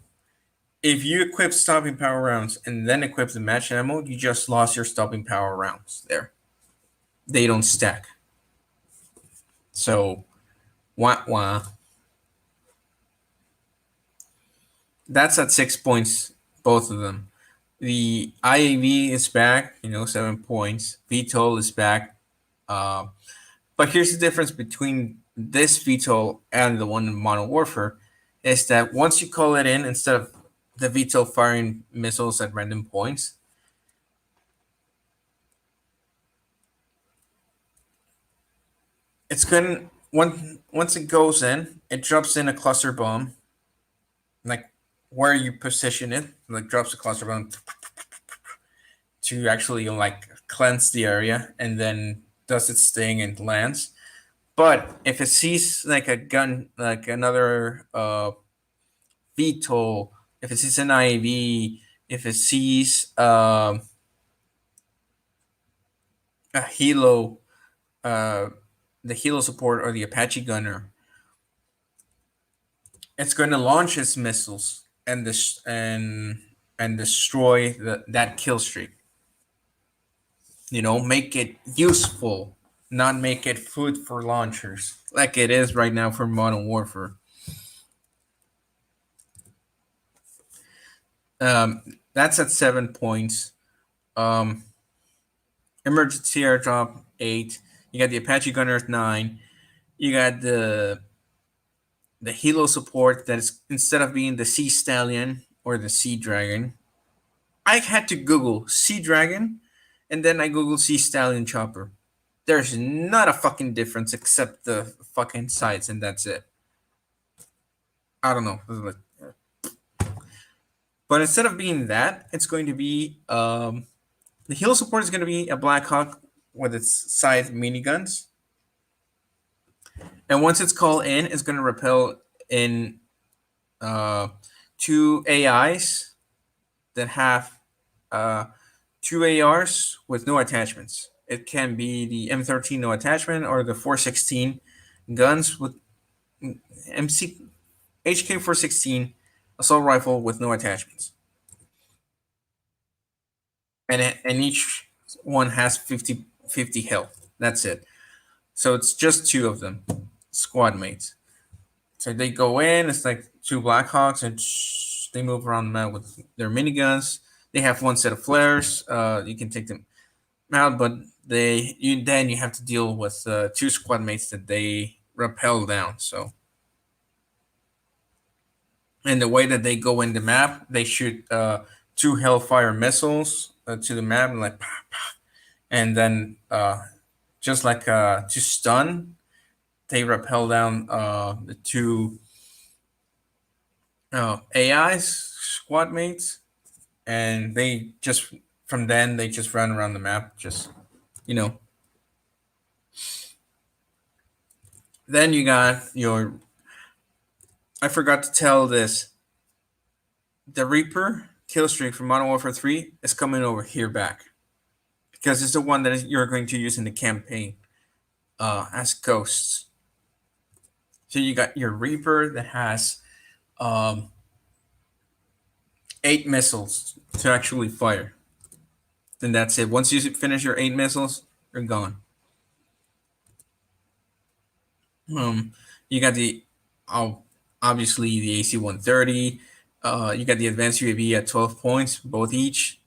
If you equip stopping power rounds and then equip the match ammo, you just lost your stopping power rounds there. They don't stack. So, wah wah. That's at 6 points, both of them. The IAV is back, 7 points. VTOL is back. Uh, but here's the difference between this VTOL and the one in Modern Warfare is that once you call it in, instead of the VTOL firing missiles at random points, it's going once it goes in, it drops in a cluster bomb, like where you position it, like drops a cluster bomb to actually like cleanse the area, and then does its thing and lands. But if it sees like a gun, like another VTOL, if it sees an IAV, if it sees a Hilo, uh, the Hilo support or the Apache gunner, it's going to launch its missiles and and destroy that kill streak. Make it useful, not make it food for launchers like it is right now for Modern Warfare. That's at 7 points. Um, Emergency airdrop 8. You got the Apache gunner at 9. You got the Hilo support that is, instead of being the Sea Stallion or the Sea Dragon, I had to Google Sea Dragon, and then I Googled Sea Stallion Chopper. There's not a fucking difference except the fucking size, and that's it. I don't know. But instead of being that, it's going to be the Hilo support is going to be a Black Hawk with its side miniguns. And once it's called in, it's going to repel in uh, two AIs that have uh, two ARs with no attachments. It can be the M13 no attachment or the 416 guns with MC HK 416 assault rifle with no attachments. And each one has 50 health. That's it. So it's just two of them, squad mates. So they go in. It's like two Blackhawks, and they move around the map with their miniguns. They have one set of flares. You can take them out, but then you have to deal with two squad mates that they rappel down. So, and the way that they go in the map, they shoot two Hellfire missiles to the map, and like, and then just like to stun, they rappel down the two AIs squad mates, and they just from then they just run around the map, just you know. Then you got your. I forgot to tell this. The Reaper kill streak from Modern Warfare 3 is coming over here back because it's the one that you're going to use in the campaign as ghosts. So you got your Reaper that has um, 8 missiles to actually fire. Then that's it. Once you finish your 8 missiles, you're gone. Um, you got the obviously the AC-130. You got the advanced UAV at 12 points, both each.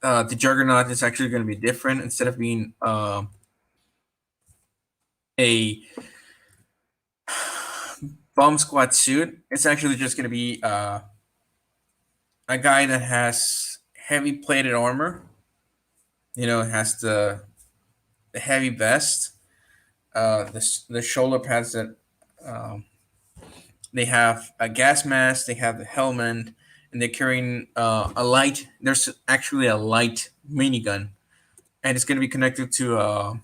The Juggernaut is actually going to be different. Instead of being a bomb squad suit, it's actually just going to be a guy that has heavy plated armor. It has the heavy vest, the shoulder pads that they have a gas mask, they have the helmet, and they're carrying a light. There's actually a light minigun, and it's going to be connected to a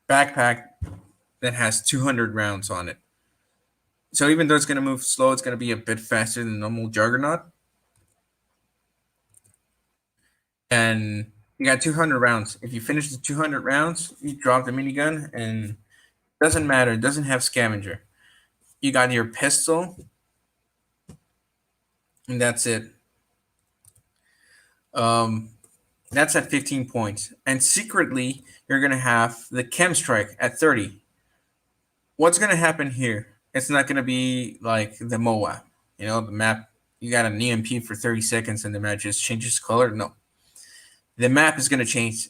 backpack that has 200 rounds on it. So even though it's going to move slow, it's going to be a bit faster than normal Juggernaut. And you got 200 rounds. If you finish the 200 rounds, you drop the minigun, and Doesn't matter. It doesn't have scavenger. You got your pistol, and that's it. Um, that's at 15 points. And secretly, you're gonna have the chem strike at 30. What's gonna happen here? It's not gonna be like the Moab. You know, the map. You got an EMP for 30 seconds, and the map just changes color. No, the map is gonna change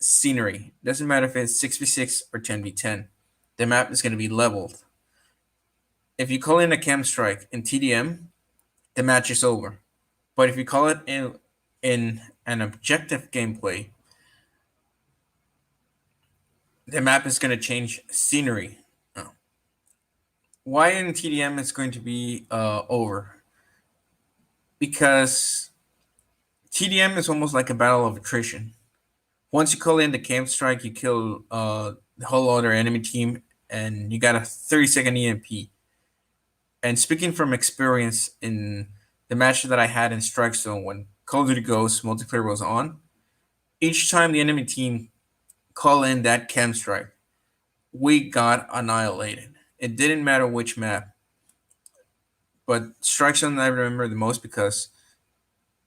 scenery. Doesn't matter if it's 6v6 or 10v10. The map is gonna be leveled. If you call in a chem strike in TDM, the match is over. But if you call it in an objective gameplay, the map is going to change scenery. Oh. Why in TDM it's going to be over? Because TDM is almost like a battle of attrition. Once you call in the camp strike, you kill the whole other enemy team, and you got a 30-second EMP. And speaking from experience in the match that I had in Strike Zone when Call of Duty Ghosts multiplayer was on, each time the enemy team call in that chem strike, we got annihilated. It didn't matter which map, but Strike Zone I remember the most because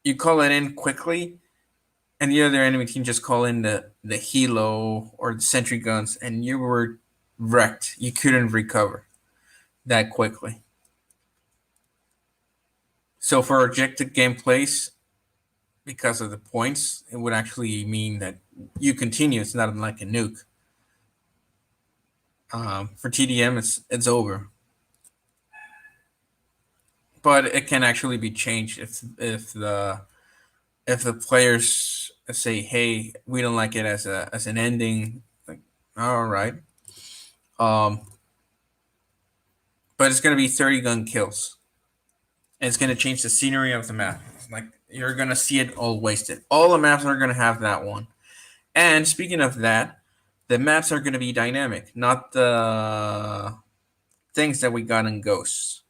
you call it in quickly, and the other enemy team just call in the helo or the sentry guns, and you were wrecked. You couldn't recover that quickly. So for objective gameplays, because of the points, it would actually mean that you continue. It's not like a nuke. For TDM, it's over. But it can actually be changed if the players say, "Hey, we don't like it as an ending." Like, all right. Um, but it's gonna be 30 gun kills, and it's gonna change the scenery of the map. Like you're gonna see it all wasted. All the maps are gonna have that one. And speaking of that, the maps are gonna be dynamic, not the things that we got in Ghosts.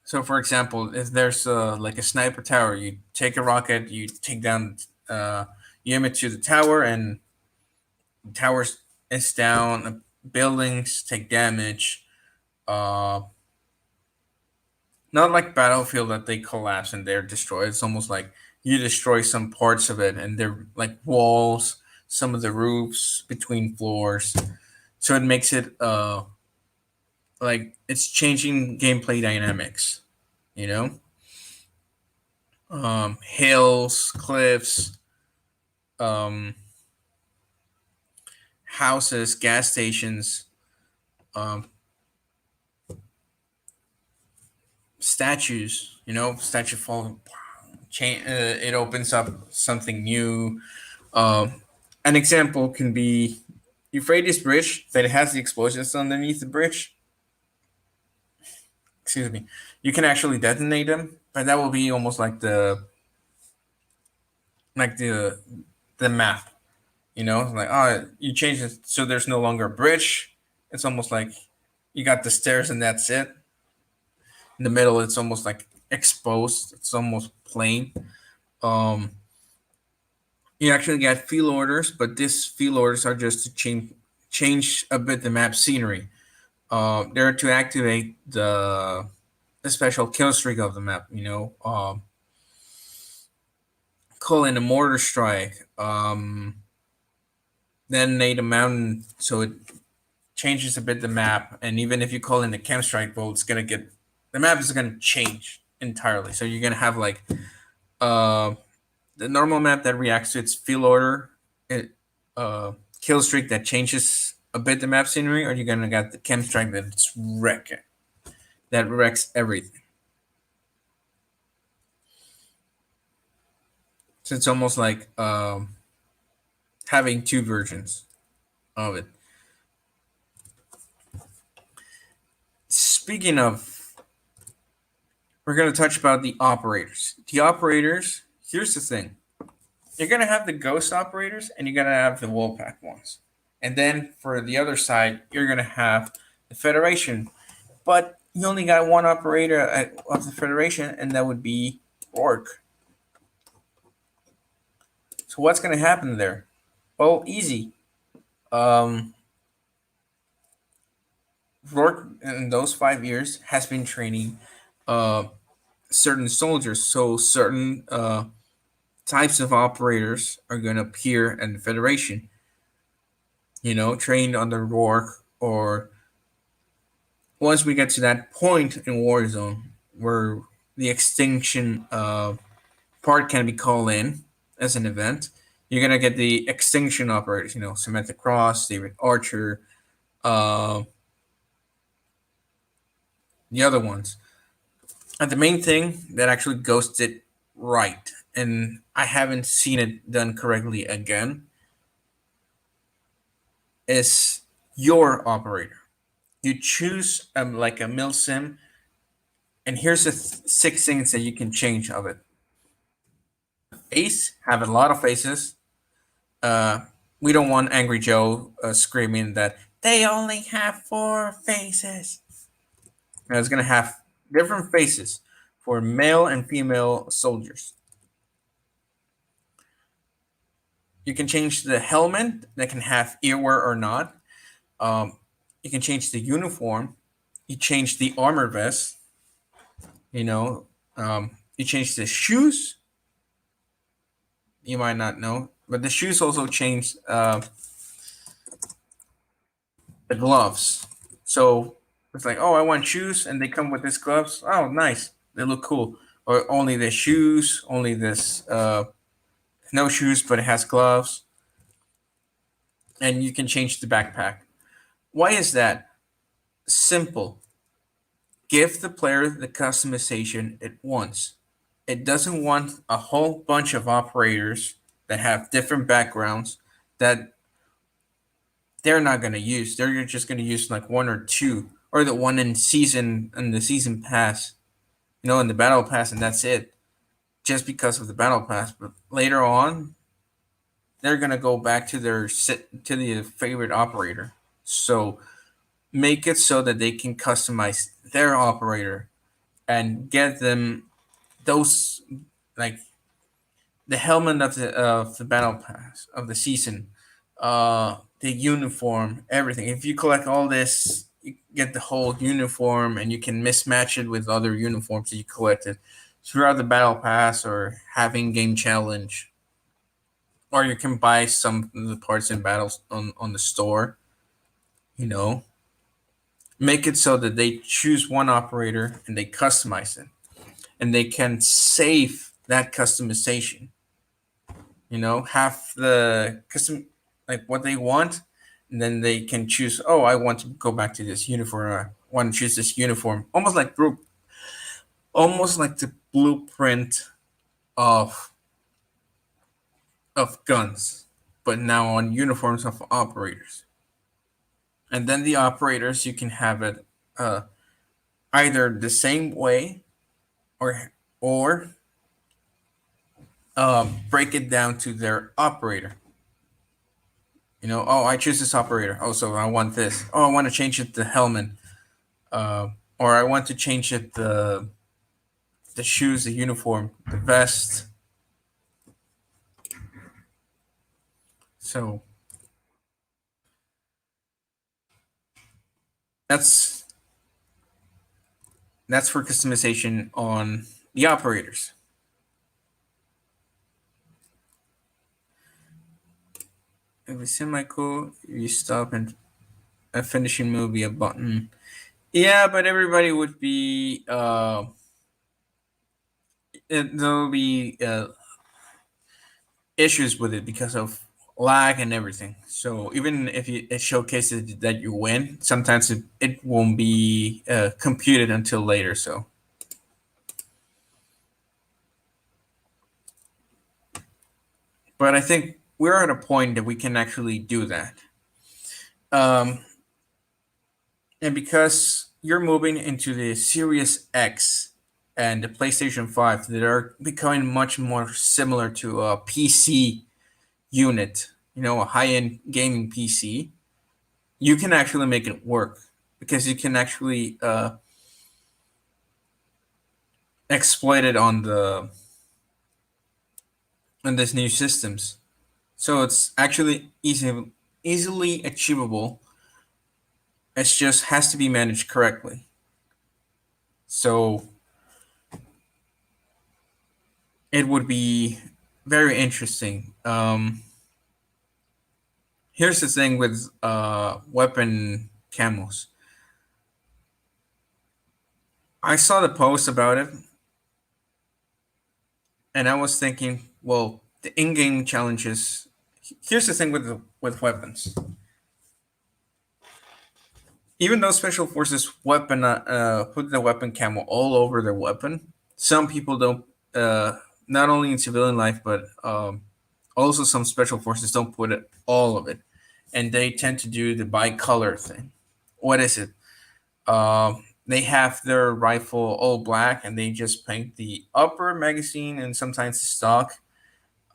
So, for example, if there's like a sniper tower, you take a rocket, you take down, you aim it to the tower, and the tower is down. Buildings take damage. Uh, Not like Battlefield that they collapse and they're destroyed. It's almost like you destroy some parts of it, and they're like walls, some of the roofs between floors. So it makes it like it's changing gameplay dynamics. You know, hills, cliffs, um, houses, gas stations, um, statues. You know, statue falling. It opens up something new. An example can be Euphrates Bridge that has the explosions underneath the bridge. Excuse me. You can actually detonate them, but that will be almost like the map. You know, like you change it so there's no longer a bridge. It's almost like you got the stairs and that's it. In the middle, it's almost like exposed. It's almost plain. Um, you actually get field orders, but these field orders are just to change a bit the map scenery. They're to activate the special kill streak of the map. You know, call in a mortar strike. Then nade a mountain so it changes a bit the map. And even if you call in the chem strike, well, it's gonna get the map is gonna change entirely. So you're gonna have like uh, the normal map that reacts to its field order, it, kill streak that changes a bit the map scenery, or you're gonna get the chem strike that wrecks everything. So it's almost like having two versions of it. Speaking of, we're gonna touch about the operators. The operators. Here's the thing: you're gonna have the ghost operators, and you're gonna have the Wolfpack ones, and then for the other side, you're gonna have the Federation. But you only got one operator of the Federation, and that would be Orc. So what's gonna happen there? Well, easy. Um, Rourke in those 5 years has been training uh, certain soldiers, so certain types of operators are going to appear in the Federation. Trained under Rourke, or once we get to that point in Warzone where the extinction part can be called in as an event, you're gonna get the extinction operators. Samantha Cross, David Archer, uh, the other ones. And the main thing that actually Ghost did right, and I haven't seen it done correctly again, is your operator. You choose like a mil sim, and here's the 6 things that you can change of it. Face, have a lot of faces. Uh, we don't want Angry Joe screaming that they only have 4 faces. It's gonna have different faces for male and female soldiers. You can change the helmet that can have earwear or not. Um, you can change the uniform. You change the armor vest. You know, you change the shoes. You might not know, but the shoes also change the gloves. So it's like, oh, I want shoes, and they come with these gloves. Oh, nice, they look cool. Or only the shoes, only this no shoes, but it has gloves, and you can change the backpack. Why is that? Simple. Give the player the customization it wants. It doesn't want a whole bunch of operators that have different backgrounds that they're not going to use. They're just going to use like one or two, or the one in the season pass, in the battle pass, and that's it. Just because of the battle pass, but later on, they're going to go back to the favorite operator. So make it so that they can customize their operator and get them those, like, the helmet of the battle pass of the season, the uniform, everything. If you collect all this, you get the whole uniform, and you can mismatch it with other uniforms that you collected throughout the battle pass or having game challenge, or you can buy some of the parts in battles on the store. You know, make it so that they choose one operator and they customize it, and they can save that customization. Have the custom, like, what they want, and then they can choose. Oh, I want to go back to this uniform. I want to choose this uniform, almost like the blueprint of guns, but now on uniforms of operators. And then the operators, you can have it uh, either the same way, or break it down to their operator. Oh, I choose this operator. Oh, so I want this. Oh, I want to change it to helmet, or I want to change it the shoes, the uniform, the vest. So that's that's for customization on the operators. If a semi-cool, you stop and a finishing move be a button. Yeah, but everybody would be there'll be issues with it because of lag and everything. So even if it showcases that you win, sometimes it won't be computed until later. So, but I think we're at a point that we can actually do that. Um, and because you're moving into the Series X and the PlayStation 5, that are becoming much more similar to a PC unit, a high end gaming PC, you can actually make it work because you can actually exploit it on these new systems. So it's actually easily achievable It just has to be managed correctly. So it would be very interesting. Here's the thing with weapon camos. I saw the post about it, and I was thinking, well, the in-game challenges. Here's the thing with weapons. Even though special forces weapon put the weapon camo all over their weapon, some people don't. Not only in civilian life, but also some special forces don't put it all of it, and they tend to do the bicolor thing. What is it? They have their rifle all black, and they just paint the upper magazine and sometimes the stock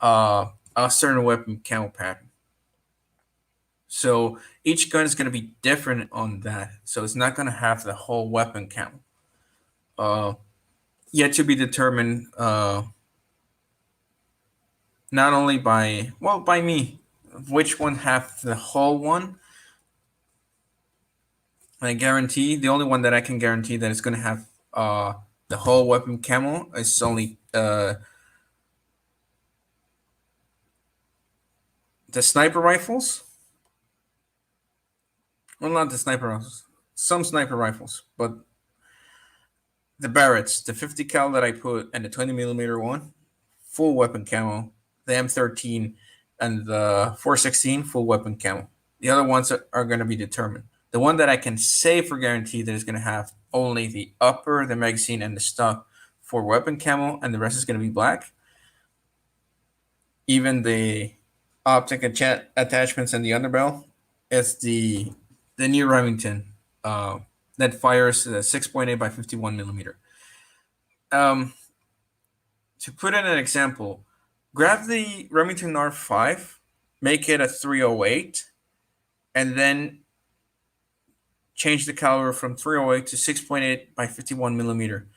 a certain weapon camo pattern. So each gun is going to be different on that. So it's not going to have the whole weapon camo. Uh, Yet to be determined, not only by me, which one have the whole one. I guarantee the only one that I can guarantee that it's going to have the whole weapon camo is only the sniper rifles. Well, not the sniper rifles. Some sniper rifles, but the Barretts, the 50 cal that I put, and the 20 millimeter one, full weapon camo. The M13 and the 416 full weapon camo. The other ones are going to be determined. The one that I can say for guarantee that is going to have only the upper, the magazine, and the stock for weapon camo, and the rest is going to be black. Even the optic attachments and the underbarrel is the new Remington that fires 6.8 by 51 millimeter. Um, to put in an example, grab the Remington R5, make it a 308, and then change the caliber from 308 to 6.8 by 51 millimeter.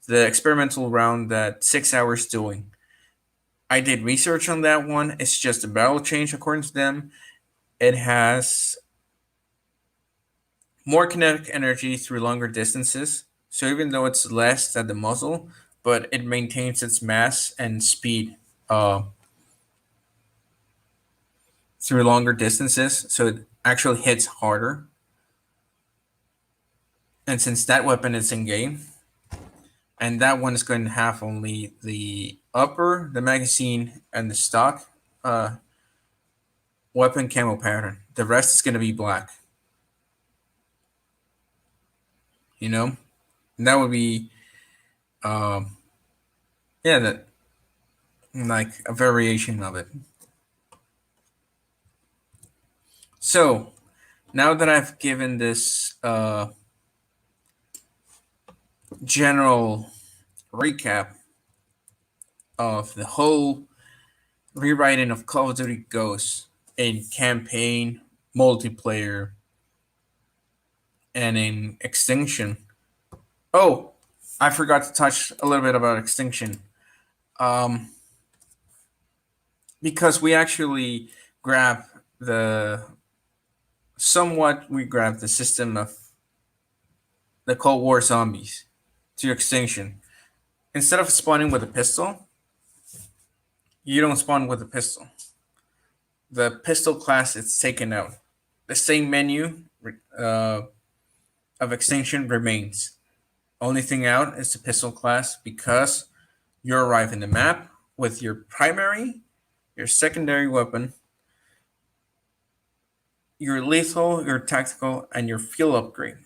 The experimental round that 6 hours doing. I did research on that one. It's just a barrel change according to them. It has more kinetic energy through longer distances. So even though it's less at the muzzle, but it maintains its mass and speed uh, through longer distances. So it actually hits harder. And since that weapon is in game, and that one is going to have only the upper, the magazine, and the stock weapon camo pattern. The rest is going to be black. You know, and that would be, um, yeah, that like a variation of it. So now that I've given this general recap of the whole rewriting of Call of Duty Ghosts in campaign, multiplayer, and in Extinction. Oh, I forgot to touch a little bit about Extinction. Um, because we actually grab the we grab the system of the Cold War zombies to Extinction. Instead of spawning with a pistol, you don't spawn with a pistol. The pistol class is taken out. The same menu uh, of Extinction remains. Only thing out is the pistol class because you arrive in the map with your primary, your secondary weapon, your lethal, your tactical, and your fuel upgrade.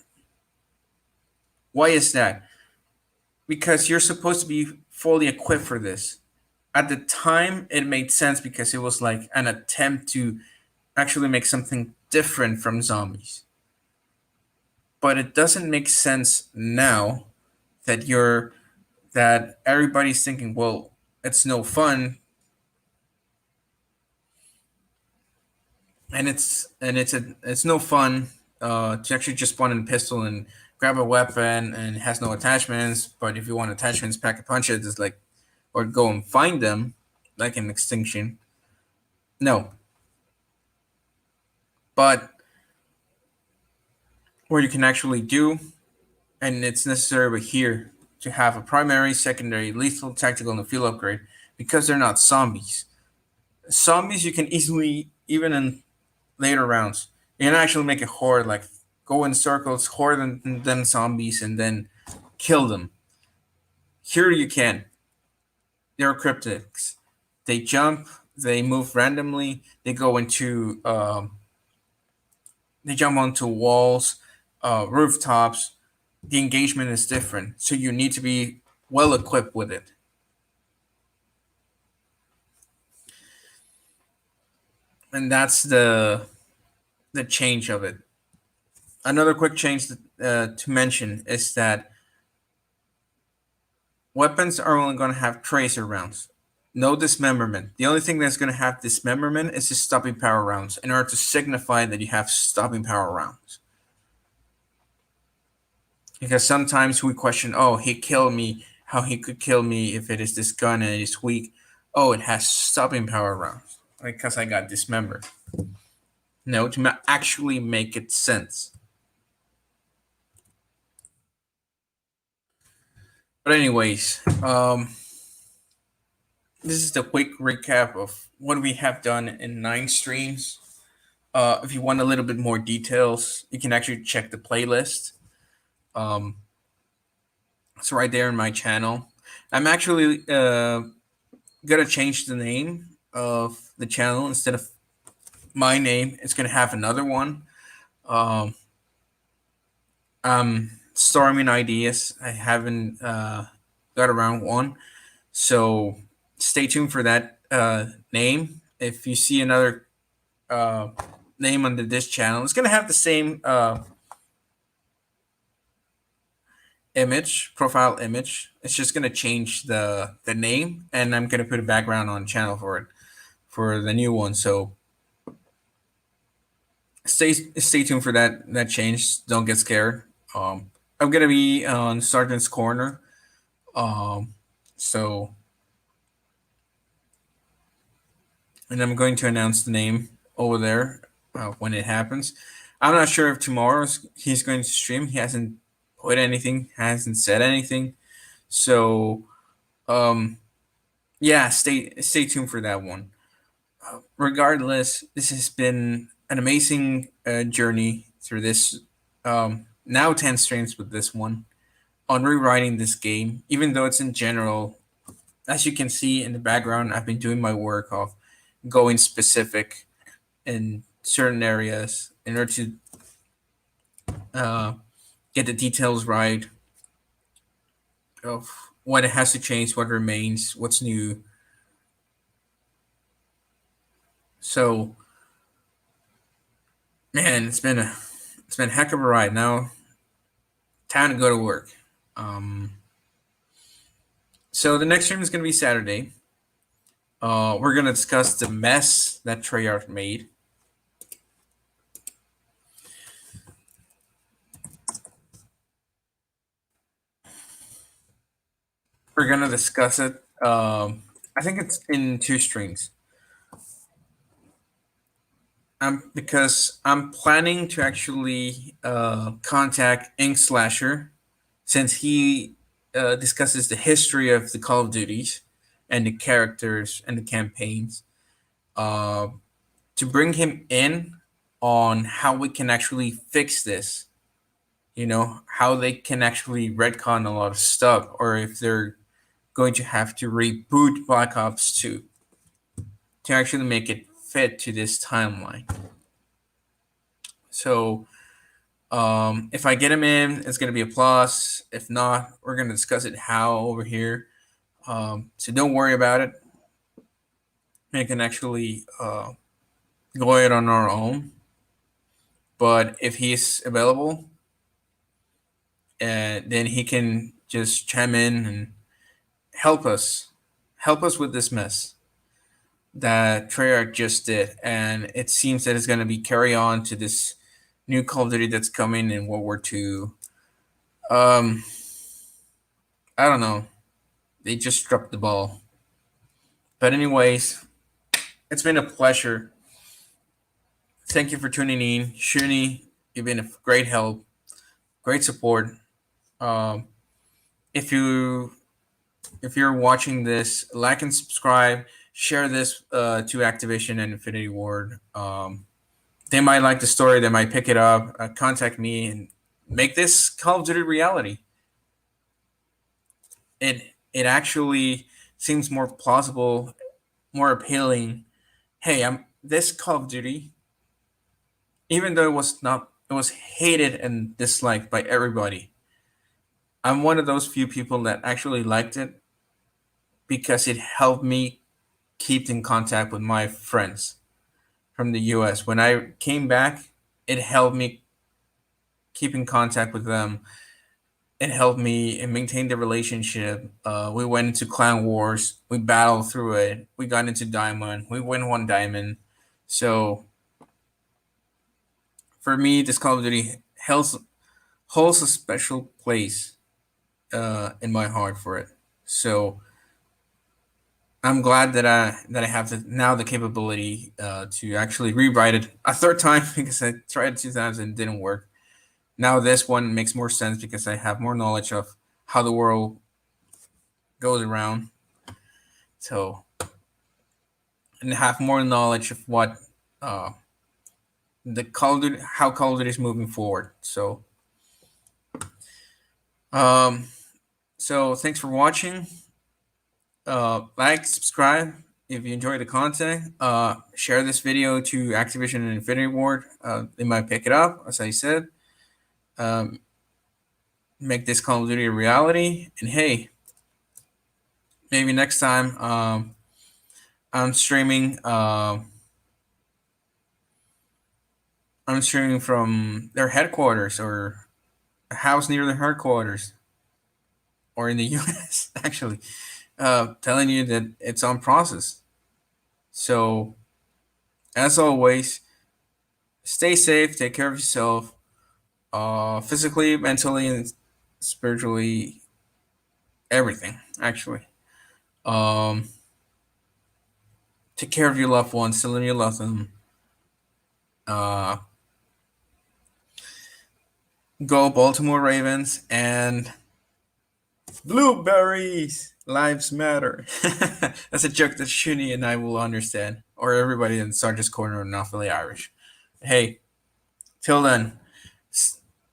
Why is that? Because you're supposed to be fully equipped for this. At the time, it made sense because it was like an attempt to actually make something different from zombies. But it doesn't make sense now that everybody's thinking, well, it's no fun, and it's no fun to actually just spawn in a pistol and grab a weapon and it has no attachments. But if you want attachments, pack a punch it, just like or go and find them, like in Extinction. No, but where you can actually do, and it's necessary here to have a primary, secondary, lethal, tactical, and a field upgrade because they're not zombies. Zombies you can easily, even in later rounds, you can actually make a horde, like go in circles, horde them zombies, and then kill them. Here you can. They're cryptics. They jump, they move randomly, they jump onto walls, rooftops. The engagement is different, so you need to be well equipped with it. And that's the change of it. Another quick change to mention is that weapons are only going to have tracer rounds, no dismemberment. The only thing that's going to have dismemberment is the stopping power rounds in order to signify that you have stopping power rounds. Because sometimes we question, oh, he killed me, how he could kill me if it is this gun and it is weak. Oh, it has stopping power rounds because I got dismembered. No, to actually make it sense. But anyways, this is the quick recap of what we have done in 9 streams. If you want a little bit more details, you can actually check the playlist. It's right there in my channel. I'm actually gonna change the name of the channel. Instead of my name, it's gonna have another one. I'm storming ideas. I haven't got around one, so stay tuned for that name. If you see another name under this channel, it's gonna have the same image, profile image. It's just gonna change the name, and I'm gonna put a background on channel for it for the new one. So stay tuned for that change. Don't get scared. I'm gonna be on Sergeant's Corner. Um, so and I'm going to announce the name over there when it happens. I'm not sure if tomorrow he's going to stream. He hasn't put anything, hasn't said anything. So yeah, stay tuned for that one. Regardless, this has been an amazing journey through this now 10 streams with this one on rewriting this game. Even though it's in general, as you can see in the background, I've been doing my work of going specific in certain areas in order to uh, get the details right of what it has to change, what remains, what's new. So, man, it's been a heck of a ride. Now, time to go to work. So the next stream is going to be Saturday. We're going to discuss the mess that Treyarch made. We're going to discuss it. I think it's in 2 streams. Because I'm planning to actually contact Ink Slasher since he discusses the history of the Call of Duties and the characters and the campaigns, to bring him in on how we can actually fix this. You know, how they can actually retcon a lot of stuff, or if they're going to have to reboot Black Ops 2 to actually make it fit to this timeline. So if I get him in, it's going to be a plus. If not, we're going to discuss it how over here. So don't worry about it. We can actually go it on our own. But if he's available, then he can just chime in and help us with this mess that Treyarch just did. And it seems that it's going to be carry on to this new Call of Duty that's coming in World War II. I don't know. They just dropped the ball. But anyways, it's been a pleasure. Thank you for tuning in. Shuni, you've been a great help. great support. Um, if you if you're watching this, like and subscribe. Share this to Activision and Infinity Ward. They might like the story. They might pick it up. Contact me and make this Call of Duty reality. It actually seems more plausible, more appealing. Hey, I'm this Call of Duty, even though it was hated and disliked by everybody. I'm one of those few people that actually liked it because it helped me keep in contact with my friends from the US. When I came back, it helped me keep in contact with them. It helped me maintain the relationship. We went into clan wars. We battled through it. We got into diamond. We win one diamond. So for me, this Call of Duty holds a special place in my heart for it. So I'm glad that I have now the capability to actually rewrite it a third time because I tried it 2 times and it didn't work. Now this one makes more sense because I have more knowledge of how the world goes around. So and have more knowledge of what uh, the Call of Duty, how Call of Duty is moving forward. Um, so thanks for watching. Like, subscribe if you enjoy the content. Share this video to Activision and Infinity Ward. They might pick it up, as I said. Um, make this Call of Duty a reality. And hey, maybe next time I'm streaming. I'm streaming from their headquarters or a house near their headquarters or in the U.S. actually, telling you that it's on process. So as always, stay safe, take care of yourself, physically, mentally, and spiritually, everything actually. Um, take care of your loved ones, tell them you love them. Uh, go Baltimore Ravens and blueberries. Lives matter. That's a joke that Shuni and I will understand, or everybody in Sergeant's Corner are not really Irish. Hey, till then,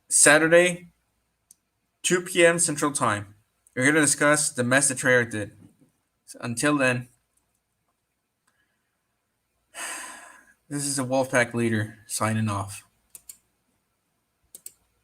Saturday, 2 p.m. Central Time. We're going to discuss the mess that Treyarch did. So until then, this is a Wolfpack leader signing off.